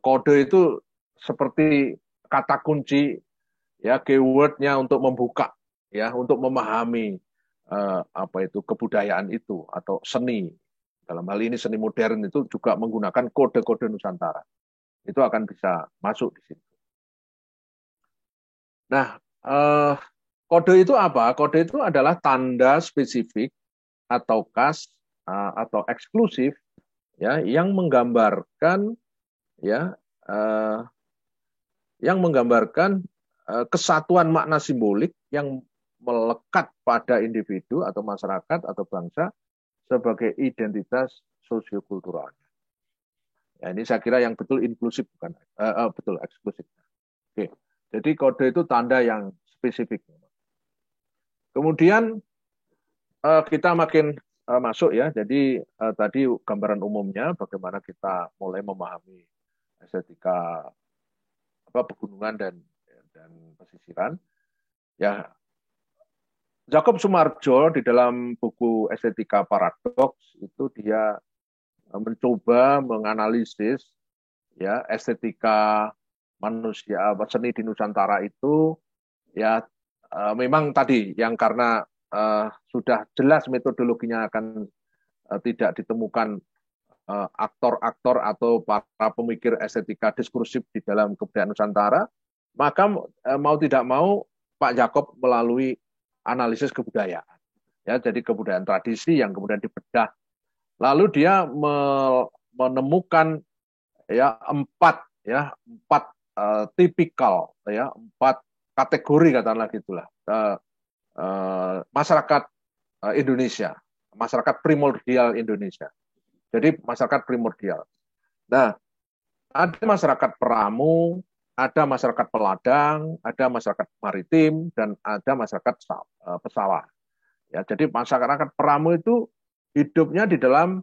kode itu seperti kata kunci ya keywordnya untuk membuka, ya untuk memahami apa itu kebudayaan itu atau seni. Dalam hal ini seni modern itu juga menggunakan kode-kode Nusantara. Itu akan bisa masuk di situ. Nah, kode itu apa? Kode itu adalah tanda spesifik atau khas atau eksklusif ya yang menggambarkan ya kesatuan makna simbolik yang melekat pada individu atau masyarakat atau bangsa sebagai identitas sosiokultural. Ya, ini saya kira yang betul inklusif bukan betul eksklusif. Oke. Jadi kode itu tanda yang spesifik. Kemudian kita makin masuk ya. Jadi tadi gambaran umumnya bagaimana kita mulai memahami estetika pegunungan dan pesisiran. Ya, Jacob Sumarjo di dalam buku Estetika Paradoks itu dia mencoba menganalisis ya estetika manusia seni di Nusantara itu ya memang tadi yang karena sudah jelas metodologinya akan tidak ditemukan aktor-aktor atau para pemikir estetika diskursif di dalam kebudayaan Nusantara, maka mau tidak mau Pak Jacob melalui analisis kebudayaan. Ya, jadi kebudayaan tradisi yang kemudian dibedah. Lalu dia menemukan ya empat tipikal ya empat kategori katakanlah gitulah masyarakat Indonesia, masyarakat primordial Indonesia. Jadi masyarakat primordial. Nah, ada masyarakat peramu, ada masyarakat peladang, ada masyarakat maritim, dan ada masyarakat pesawah. Ya, jadi masyarakat peramu itu hidupnya di dalam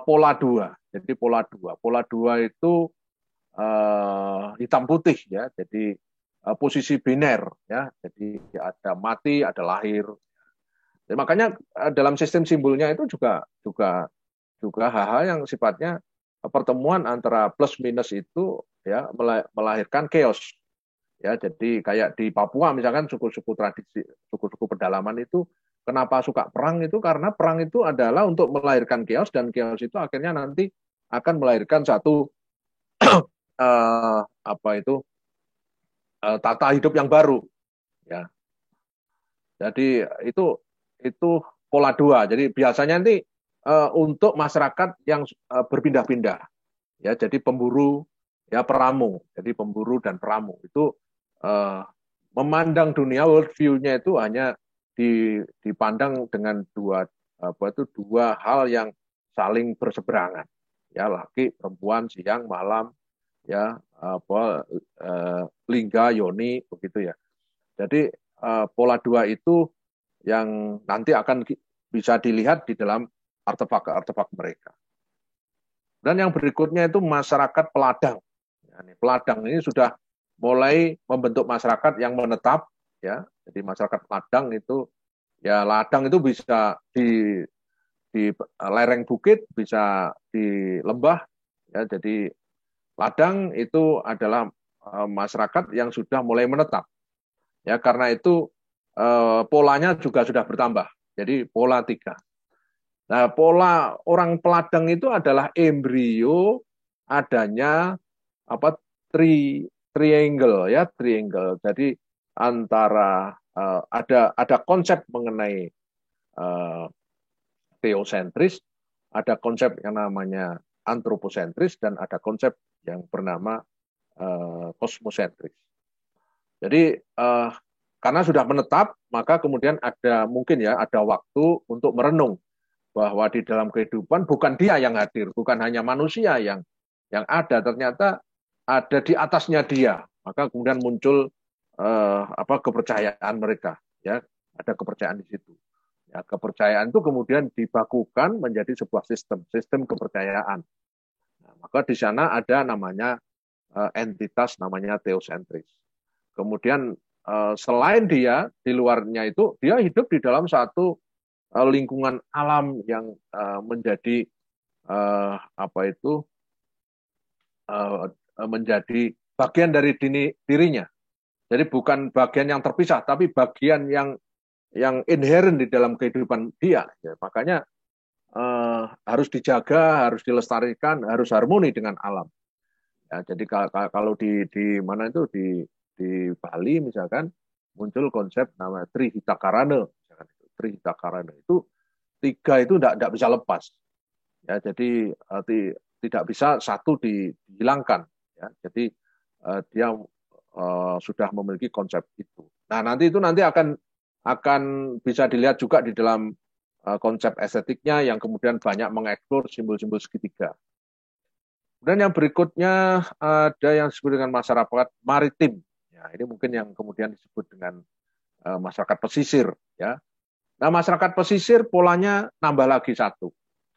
pola dua. Jadi pola dua itu hitam putih ya. Jadi posisi biner ya. Jadi ada mati, ada lahir. Jadi, makanya dalam sistem simbolnya itu juga hal-hal yang sifatnya pertemuan antara plus minus itu ya melahirkan chaos. Ya, jadi kayak di Papua misalkan suku-suku tradisi, suku-suku pedalaman itu kenapa suka perang itu karena perang itu adalah untuk melahirkan chaos dan chaos itu akhirnya nanti akan melahirkan satu tata hidup yang baru ya. Jadi itu pola dua. Jadi biasanya nanti untuk masyarakat yang berpindah-pindah ya, jadi pemburu ya peramu. Jadi pemburu dan peramu itu memandang dunia world view-nya itu hanya dipandang dengan dua hal yang saling berseberangan. Ya, laki, perempuan, siang, malam, ya lingga, yoni begitu ya. Jadi pola dua itu yang nanti akan bisa dilihat di dalam artefak-artefak mereka. Dan yang berikutnya itu masyarakat peladang. Peladang ini sudah mulai membentuk masyarakat yang menetap, ya. Jadi masyarakat ladang itu, ya ladang itu bisa di lereng bukit, bisa di lembah, ya. Jadi ladang itu adalah masyarakat yang sudah mulai menetap, ya. Karena itu polanya juga sudah bertambah. Jadi pola 3. Nah, pola orang peladang itu adalah embrio adanya triangle ya, triangle. Jadi antara ada konsep mengenai teosentris, ada konsep yang namanya antroposentris dan ada konsep yang bernama kosmosentris. Jadi karena sudah menetap, maka kemudian mungkin ada waktu untuk merenung bahwa di dalam kehidupan bukan dia yang hadir, bukan hanya manusia yang ada, ternyata ada di atasnya dia. Maka kemudian muncul kepercayaan mereka, ya, ada kepercayaan di situ. Ya, kepercayaan itu kemudian dibakukan menjadi sebuah sistem kepercayaan. Nah, maka di sana ada namanya entitas namanya teosentris. Kemudian selain dia di luarnya itu dia hidup di dalam satu lingkungan alam yang menjadi menjadi bagian dari dirinya. Jadi bukan bagian yang terpisah, tapi bagian yang inherent di dalam kehidupan dia. Ya, makanya harus dijaga, harus dilestarikan, harus harmoni dengan alam. Ya, jadi kalau di mana itu di Bali misalkan muncul konsep nama Trihitakarana, misalkan itu Trihitakarana itu tiga itu tidak bisa lepas. Ya, jadi tidak bisa satu dihilangkan. Ya, jadi dia sudah memiliki konsep itu. Nah, nanti akan bisa dilihat juga di dalam konsep estetiknya yang kemudian banyak mengeksplor simbol-simbol segitiga. Dan yang berikutnya ada yang disebut dengan masyarakat maritim. Ya, ini mungkin yang kemudian disebut dengan masyarakat pesisir. Ya. Nah, masyarakat pesisir polanya nambah lagi satu,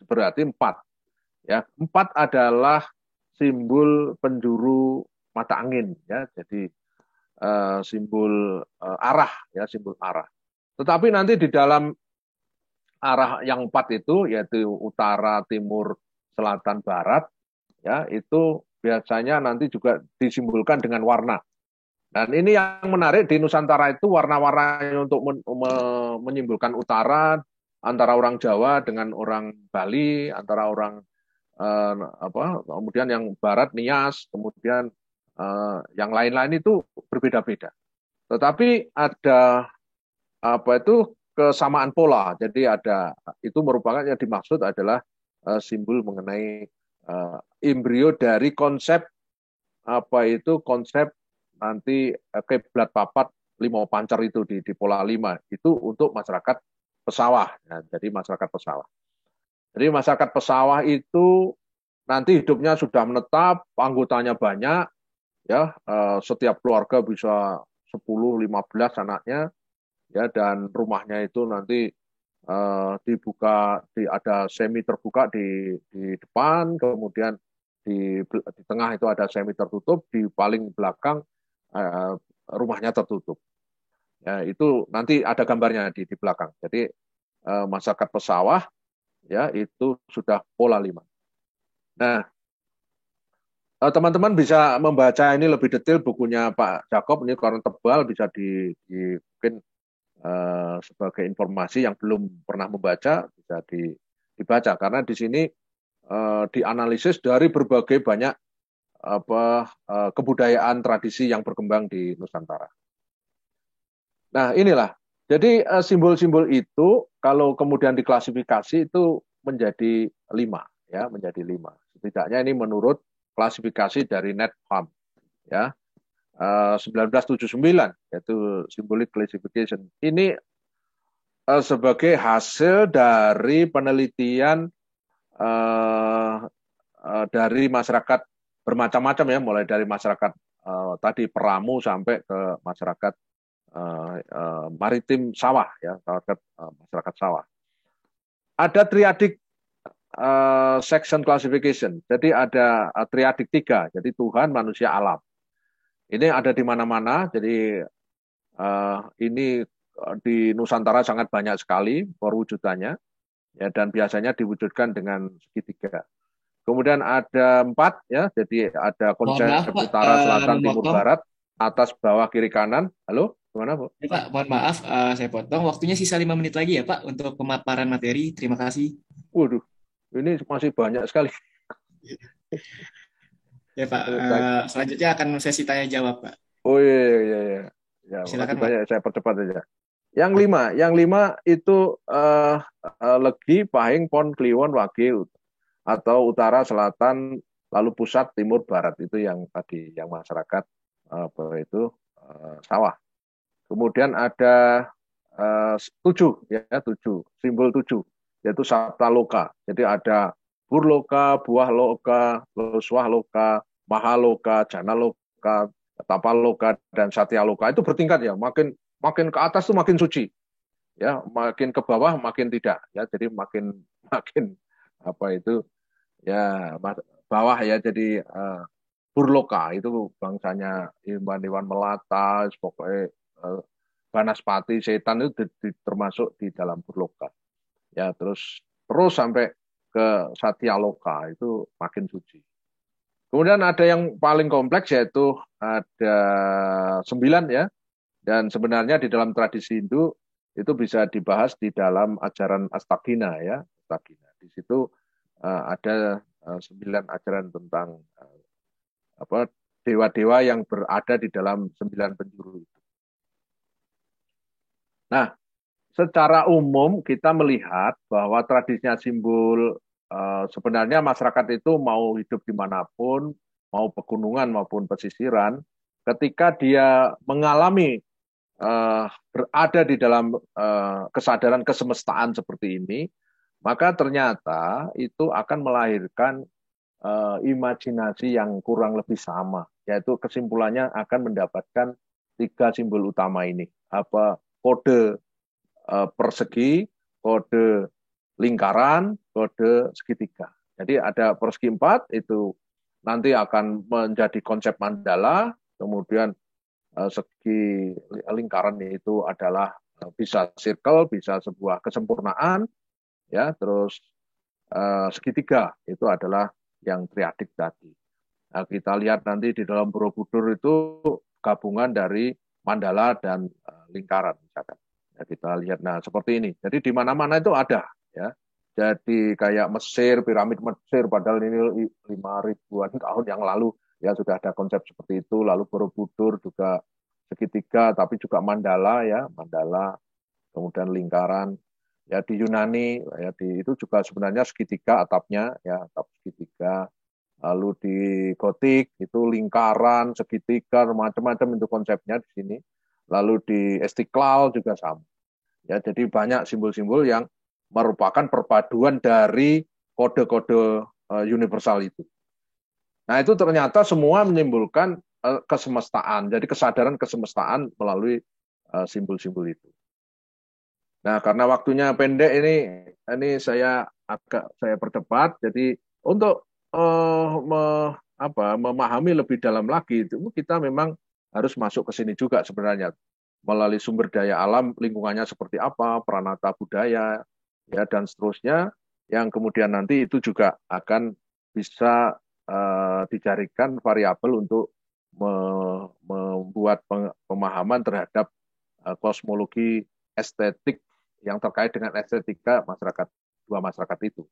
berarti 4. Ya, 4 adalah simbol penjuru mata angin. Ya, jadi simbol arah, ya, simbol arah. Tetapi nanti di dalam arah yang 4 itu, yaitu utara, timur, selatan, barat, ya itu biasanya nanti juga disimbolkan dengan warna. Dan ini yang menarik di Nusantara itu warna-warna untuk menyimpulkan utara antara orang Jawa dengan orang Bali, antara orang kemudian yang barat Nias, kemudian yang lain-lain itu berbeda-beda. Tetapi ada apa itu kesamaan pola. Jadi itu merupakan yang dimaksud adalah simbol mengenai embrio dari konsep konsep nanti kiblat papat lima pancer itu di pola 5 itu untuk masyarakat pesawah. Nah, jadi masyarakat pesawah. Jadi masyarakat pesawah itu nanti hidupnya sudah menetap, anggotanya banyak, ya setiap keluarga bisa 10-15 anaknya, ya dan rumahnya itu nanti dibuka, ada semi terbuka di depan, kemudian di tengah itu ada semi tertutup, di paling belakang rumahnya tertutup. Ya, itu nanti ada gambarnya di belakang. Jadi masyarakat pesawah ya itu sudah pola 5. Nah, teman-teman bisa membaca ini lebih detail bukunya Pak Jacob ini karena tebal bisa mungkin sebagai informasi yang belum pernah membaca bisa dibaca karena di sini dianalisis dari berbagai banyak kebudayaan tradisi yang berkembang di Nusantara. Nah, inilah. Jadi simbol-simbol itu kalau kemudian diklasifikasi itu menjadi 5, ya, menjadi 5. Setidaknya ini menurut klasifikasi dari NetFAM, ya. 1979 yaitu symbolic classification. Ini sebagai hasil dari penelitian dari masyarakat bermacam-macam ya, mulai dari masyarakat tadi peramu sampai ke masyarakat maritim sawah ya, masyarakat sawah. Ada triadic section classification. Jadi ada triadic 3, jadi Tuhan, manusia, alam. Ini ada di mana-mana, jadi ini di Nusantara sangat banyak sekali perwujudannya, ya, dan biasanya diwujudkan dengan segitiga. Kemudian ada 4, ya, jadi ada konsep utara, selatan, timur, barat, atas, bawah, kiri, kanan. Halo, gimana Bu? Ya, Pak, mohon maaf, saya potong. Waktunya sisa 5 menit lagi ya, Pak, untuk pemaparan materi. Terima kasih. Waduh, ini masih banyak sekali. Ya, Pak, selanjutnya akan sesi tanya jawab, Pak. Oh iya, iya, iya. Ya, masih Silakan, Pak. banyak, saya percepat saja. Yang lima itu Legi, Pahing, Pon, Kliwon, Wage, atau utara, selatan, lalu pusat, timur, barat. Itu yang tadi, yang masyarakat sawah. Kemudian ada 7, ya, 7, simbol 7, yaitu Sapta Loka. Jadi ada Burloka, Buah Loka, Loswah Loka, Mahaloka, Jana Loka, Tapaloka, dan Satya Loka. Itu bertingkat ya, makin ke atas tuh makin suci, ya, makin ke bawah makin tidak, ya, jadi makin makin apa itu ya bawah ya, jadi Burloka itu bangsanya Iwan Melata, pokoknya Banaspati, setan itu termasuk di dalam Burloka. Ya, terus sampai ke Satya Loka itu makin suci. Kemudian ada yang paling kompleks yaitu ada 9 ya. Dan sebenarnya di dalam tradisi Hindu itu bisa dibahas di dalam ajaran Astagina ya. Astagina. Di situ ada 9 ajaran tentang apa dewa-dewa yang berada di dalam 9 penjuru itu. Nah, secara umum kita melihat bahwa tradisinya simbol sebenarnya masyarakat itu mau hidup dimanapun, mau pegunungan maupun pesisiran, ketika dia mengalami berada di dalam kesadaran kesemestaan seperti ini, maka ternyata itu akan melahirkan imajinasi yang kurang lebih sama, yaitu kesimpulannya akan mendapatkan 3 simbol utama ini, apa kode persegi, kode lingkaran, kode segitiga. Jadi ada persegi 4 itu nanti akan menjadi konsep mandala, kemudian segi lingkaran itu adalah bisa circle, bisa sebuah kesempurnaan, ya. Terus segitiga itu adalah yang triadik tadi. Nah, kita lihat nanti di dalam Borobudur itu gabungan dari mandala dan lingkaran, misalkan. Ya, kita lihat, nah seperti ini. Jadi di mana-mana itu ada, ya. Jadi kayak Mesir, piramid Mesir, padahal ini 5.000-an tahun yang lalu ya sudah ada konsep seperti itu. Lalu Borobudur juga segitiga, tapi juga mandala ya, mandala, kemudian lingkaran. Ya di Yunani ya itu juga sebenarnya segitiga atapnya ya, atap segitiga. Lalu di Gotik itu lingkaran, segitiga, macam-macam itu konsepnya di sini. Lalu di Istiqlal juga sama. Ya, jadi banyak simbol-simbol yang merupakan perpaduan dari kode-kode universal itu. Nah, itu ternyata semua menimbulkan kesemestaan. Jadi kesadaran kesemestaan melalui simbol-simbol itu. Nah, karena waktunya pendek ini saya percepat. Jadi untuk memahami lebih dalam lagi itu kita memang harus masuk ke sini juga sebenarnya, melalui sumber daya alam, lingkungannya seperti apa, pranata budaya, ya dan seterusnya, yang kemudian nanti itu juga akan bisa dicarikan variabel untuk membuat pemahaman terhadap kosmologi estetik yang terkait dengan estetika dua masyarakat itu.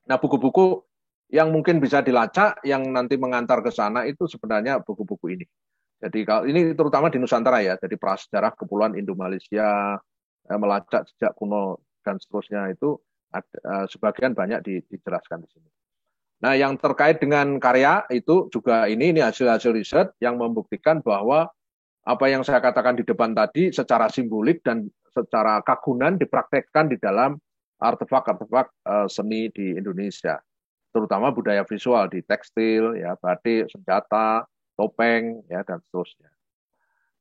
Nah, buku-buku yang mungkin bisa dilacak yang nanti mengantar ke sana itu sebenarnya buku-buku ini. Jadi kalau ini terutama di Nusantara ya, jadi prasejarah Kepulauan Indo-Malaysia, melacak sejak kuno dan seterusnya itu sebagian banyak dijelaskan di sini. Nah, yang terkait dengan karya itu juga ini hasil-hasil riset yang membuktikan bahwa apa yang saya katakan di depan tadi secara simbolik dan secara kagunan dipraktekkan di dalam artefak-artefak seni di Indonesia, terutama budaya visual di tekstil, ya batik, senjata, topeng, ya dan seterusnya.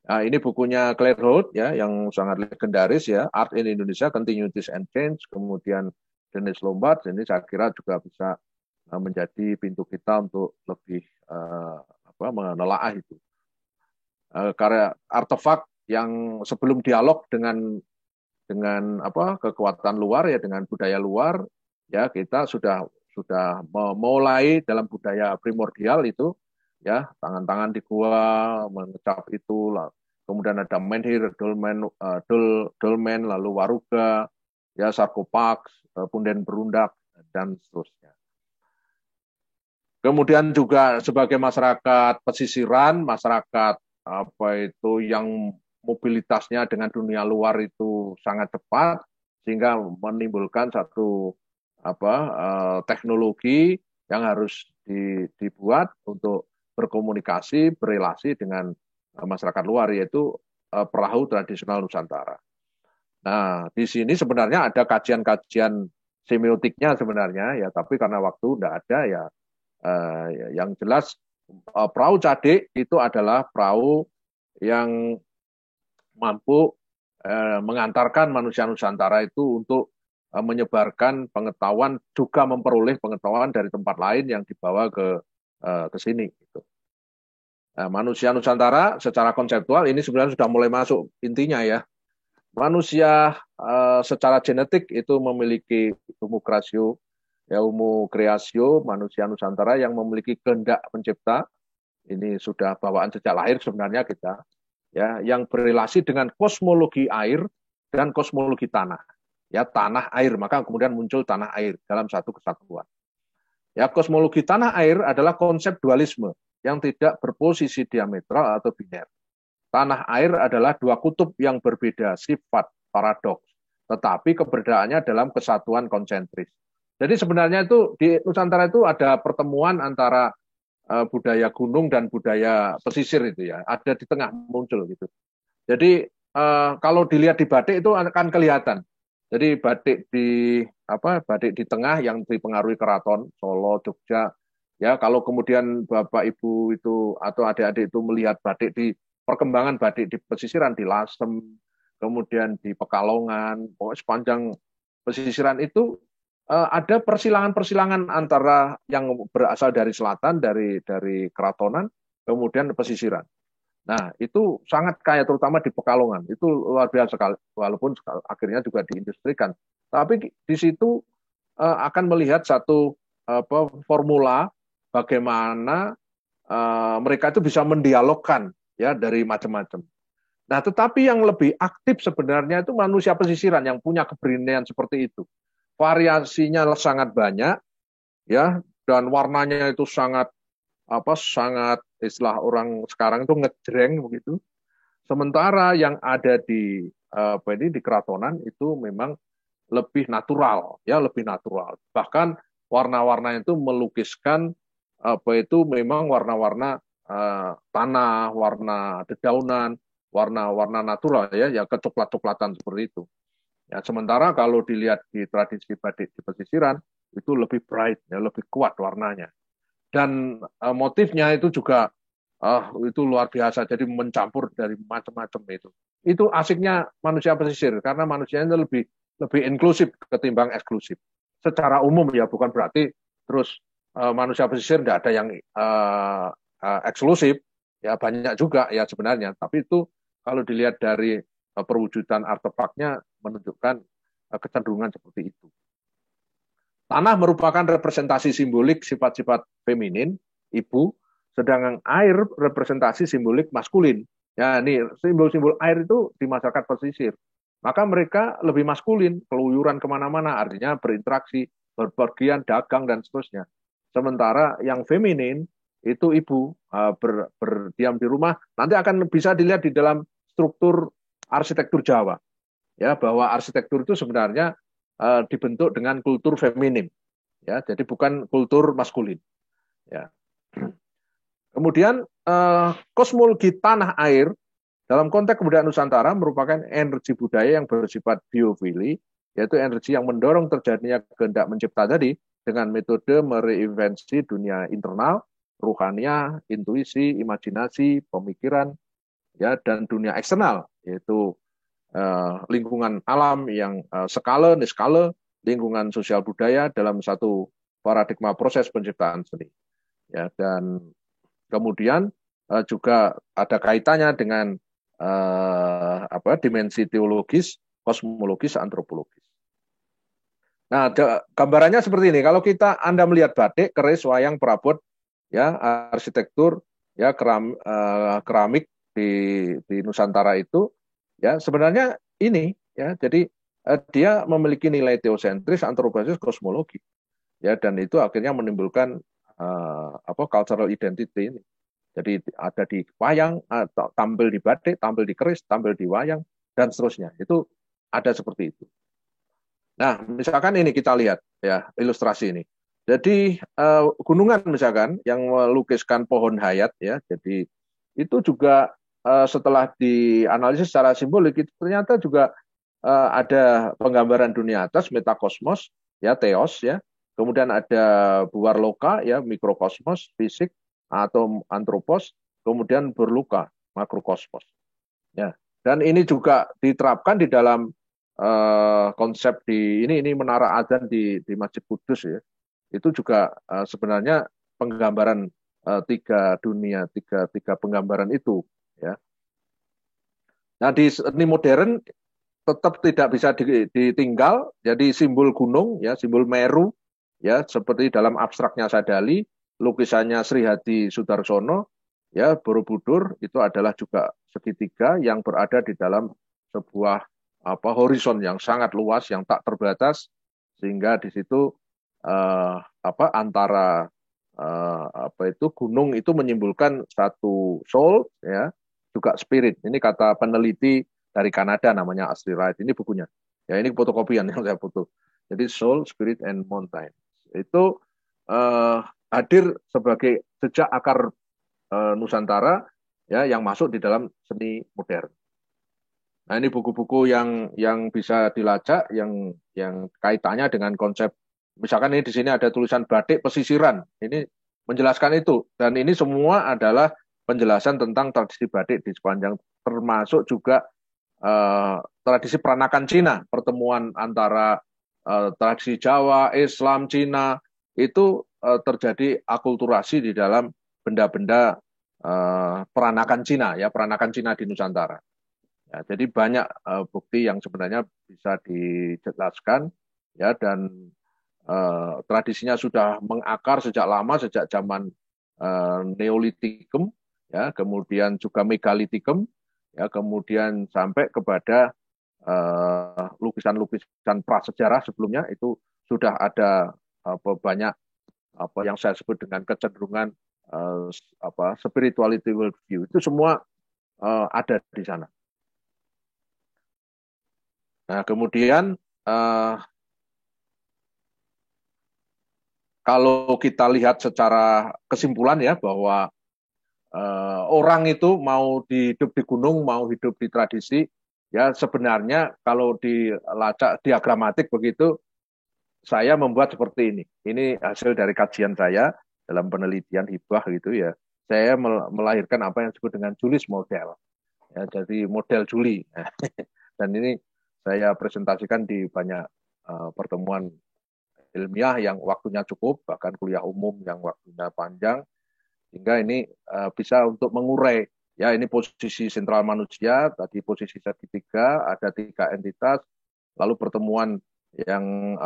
Nah, ini bukunya Claire Holt ya, yang sangat legendaris ya, Art in Indonesia Continuities and Change, kemudian Dennis Lombard. Ini saya kira juga bisa menjadi pintu kita untuk lebih menelaah itu. Karya artefak yang sebelum dialog dengan kekuatan luar ya, dengan budaya luar ya, kita sudah memulai dalam budaya primordial itu ya, tangan-tangan di gua mengecap itu lah. Kemudian ada menhir, dolmen, lalu waruga, ya sarkofags, punden berundak dan seterusnya. Kemudian juga sebagai masyarakat pesisiran, masyarakat yang mobilitasnya dengan dunia luar itu sangat cepat, sehingga menimbulkan satu teknologi yang harus dibuat untuk berkomunikasi, berelasi dengan masyarakat luar, yaitu perahu tradisional Nusantara. Nah, di sini sebenarnya ada kajian-kajian semiotiknya sebenarnya ya, tapi karena waktu tidak ada ya, yang jelas perahu Cadik itu adalah perahu yang mampu mengantarkan manusia Nusantara itu untuk menyebarkan pengetahuan, juga memperoleh pengetahuan dari tempat lain yang dibawa ke sini. Gitu. Nah, manusia Nusantara secara konseptual ini sebenarnya sudah mulai masuk intinya ya. Manusia secara genetik itu memiliki tumbuh rasio ya homo creatio, manusia Nusantara yang memiliki kehendak pencipta. Ini sudah bawaan sejak lahir sebenarnya kita, ya, yang berrelasi dengan kosmologi air dan kosmologi tanah. Ya, tanah air, maka kemudian muncul tanah air dalam satu kesatuan. Ya, kosmologi tanah air adalah konsep dualisme yang tidak berposisi diametral atau biner. Tanah air adalah dua kutub yang berbeda sifat, paradoks, tetapi keberadaannya dalam kesatuan konsentris. Jadi sebenarnya itu di Nusantara itu ada pertemuan antara budaya gunung dan budaya pesisir itu ya, ada di tengah muncul gitu. Jadi kalau dilihat di batik itu akan kelihatan. Jadi batik di tengah yang dipengaruhi keraton Solo, Jogja. Ya, kalau kemudian Bapak Ibu itu atau adik-adik itu melihat batik di perkembangan batik di pesisiran di Lasem, kemudian di Pekalongan, pokoknya sepanjang pesisiran itu ada persilangan-persilangan antara yang berasal dari selatan, dari keratonan, kemudian pesisiran. Nah, itu sangat kaya, terutama di Pekalongan. Itu luar biasa sekali, walaupun akhirnya juga diindustrikan. Tapi di situ akan melihat satu formula bagaimana mereka itu bisa mendialogkan ya dari macam-macam. Nah, tetapi yang lebih aktif sebenarnya itu manusia pesisiran yang punya keberanian seperti itu. Variasinya sangat banyak, ya, dan warnanya itu sangat sangat istilah orang sekarang itu ngejreng begitu. Sementara yang ada di di keratonan itu memang lebih natural, ya, lebih natural. Bahkan warna-warna itu melukiskan itu memang warna-warna tanah, warna dedaunan, warna-warna natural ya, ya kecoklat-coklatan seperti itu. Ya, sementara kalau dilihat di tradisi batik di pesisiran itu lebih bright, ya, lebih kuat warnanya. Dan motifnya itu juga itu luar biasa, jadi mencampur dari macam-macam itu. Itu asiknya manusia pesisir karena manusianya lebih lebih inklusif ketimbang eksklusif. Secara umum ya, bukan berarti terus manusia pesisir tidak ada yang eksklusif, ya banyak juga ya sebenarnya. Tapi itu kalau dilihat dari perwujudan artefaknya menunjukkan kecenderungan seperti itu. Tanah merupakan representasi simbolik sifat-sifat feminin, ibu, sedangkan air representasi simbolik maskulin. Ya, ini simbol-simbol air itu di masyarakat pesisir. Maka mereka lebih maskulin, keluyuran kemana-mana, artinya berinteraksi, berpergian, dagang, dan seterusnya. Sementara yang feminin, itu ibu, berdiam di rumah, nanti akan bisa dilihat di dalam struktur arsitektur Jawa. Ya, bahwa arsitektur itu sebenarnya dibentuk dengan kultur feminim, ya, jadi bukan kultur maskulin, ya. Kemudian kosmologi tanah air dalam konteks kebudayaan Nusantara merupakan energi budaya yang bersifat biofili, yaitu energi yang mendorong terjadinya kehendak mencipta tadi dengan metode mereinvensi dunia internal, ruhania, intuisi, imajinasi, pemikiran, ya, dan dunia eksternal, yaitu lingkungan alam yang skala, niskala, lingkungan sosial budaya dalam satu paradigma proses penciptaan seni. Ya, dan kemudian juga ada kaitannya dengan dimensi teologis, kosmologis, antropologis. Nah, gambarannya seperti ini. Kalau Anda melihat batik, keris, wayang, perabot, ya, arsitektur, ya, keramik di Nusantara itu, ya, sebenarnya ini, ya, jadi dia memiliki nilai teosentris, antroposis, kosmologi, ya, dan itu akhirnya menimbulkan cultural identity ini. Jadi ada di wayang, tampil di batik, tampil di keris, tampil di wayang, dan seterusnya. Itu ada seperti itu. Nah, misalkan ini kita lihat ya ilustrasi ini. Jadi gunungan misalkan yang melukiskan pohon hayat ya. Jadi itu juga setelah dianalisis secara simbolik itu ternyata juga ada penggambaran dunia atas metakosmos ya, teos ya. Kemudian ada buar loka ya, mikrokosmos fisik atau antropos, kemudian berluka makrokosmos. Ya. Dan ini juga diterapkan di dalam konsep ini menara azan di Masjid Kudus ya. Itu juga sebenarnya penggambaran tiga dunia, tiga penggambaran itu ya. Nah, di seni modern tetap tidak bisa ditinggal, jadi simbol gunung ya, simbol Meru ya seperti dalam abstraknya Sadali, lukisannya Sri Hadi Sudarsono, ya Borobudur itu adalah juga segitiga yang berada di dalam sebuah horizon yang sangat luas yang tak terbatas, sehingga di situ antara itu gunung itu menyimpulkan satu soul, ya juga spirit. Ini kata peneliti dari Kanada namanya Ashley Wright. Ini bukunya. Ya ini fotokopian yang saya foto. Jadi soul, spirit, and mountain itu hadir sebagai jejak akar Nusantara, ya yang masuk di dalam seni modern. Nah ini buku-buku yang bisa dilacak, yang kaitannya dengan konsep. Misalkan ini di sini ada tulisan batik pesisiran. Ini menjelaskan itu, dan ini semua adalah penjelasan tentang tradisi batik di sepanjang, termasuk juga tradisi peranakan Cina, pertemuan antara tradisi Jawa, Islam, Cina itu terjadi akulturasi di dalam benda-benda peranakan Cina, ya peranakan Cina di Nusantara. Ya, jadi banyak bukti yang sebenarnya bisa dijelaskan, ya, dan tradisinya sudah mengakar sejak lama, sejak zaman Neolitikum, ya, kemudian juga Megalitikum, ya, kemudian sampai kepada lukisan-lukisan prasejarah sebelumnya itu sudah ada banyak yang saya sebut dengan kecenderungan spirituality worldview itu semua ada di sana. Nah, kemudian kalau kita lihat secara kesimpulan ya bahwa orang itu mau hidup di gunung, mau hidup di tradisi, ya sebenarnya kalau dilacak diagramatik begitu, saya membuat seperti ini. Ini hasil dari kajian saya dalam penelitian hibah gitu ya. Saya melahirkan apa yang disebut dengan Julis model. Ya, jadi model Juli. Dan ini saya presentasikan di banyak pertemuan ilmiah yang waktunya cukup, bahkan kuliah umum yang waktunya panjang, sehingga ini bisa untuk mengurai, ya ini posisi sentral manusia, tadi posisi segitiga, ada 3 entitas, lalu pertemuan yang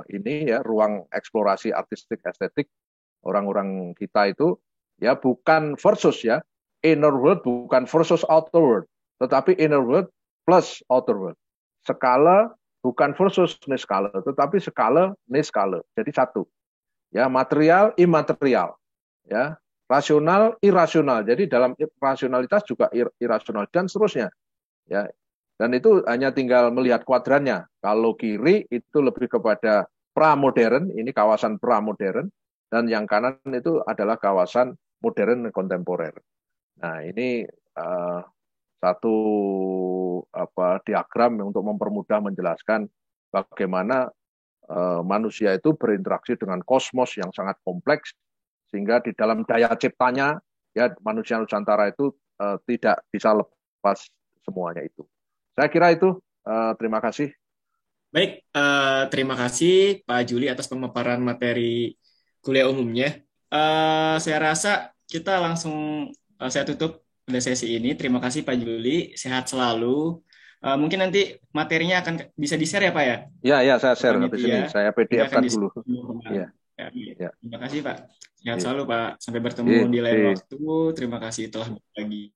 ini ya ruang eksplorasi artistik estetik orang-orang kita itu, ya bukan versus ya, inner world bukan versus outer world, tetapi inner world plus outer world. Skala bukan versus niskala, tetapi skala niskala. Jadi satu. Ya, material imaterial. Ya, rasional irasional. Jadi dalam rasionalitas juga irasional dan seterusnya. Ya. Dan itu hanya tinggal melihat kuadrannya. Kalau kiri itu lebih kepada pramodern, ini kawasan pramodern, dan yang kanan itu adalah kawasan modern kontemporer. Nah, ini satu diagram untuk mempermudah menjelaskan bagaimana manusia itu berinteraksi dengan kosmos yang sangat kompleks, sehingga di dalam daya ciptanya ya manusia Nusantara itu tidak bisa lepas semuanya itu. Saya kira itu. Terima kasih. Baik, terima kasih Pak Juli atas pemaparan materi kuliah umumnya. Saya rasa kita langsung saya tutup pada sesi ini. Terima kasih Pak Juli, sehat selalu. Mungkin nanti materinya akan bisa di-share ya Pak ya? Ya, saya share habis ini. Panitia. Saya Ini akan PDF-kan dulu. di-share. Ya. Ya. Terima kasih Pak. Sehat Ya. selalu Pak. Sampai bertemu di lain Ya. waktu. Terima kasih telah berbagi.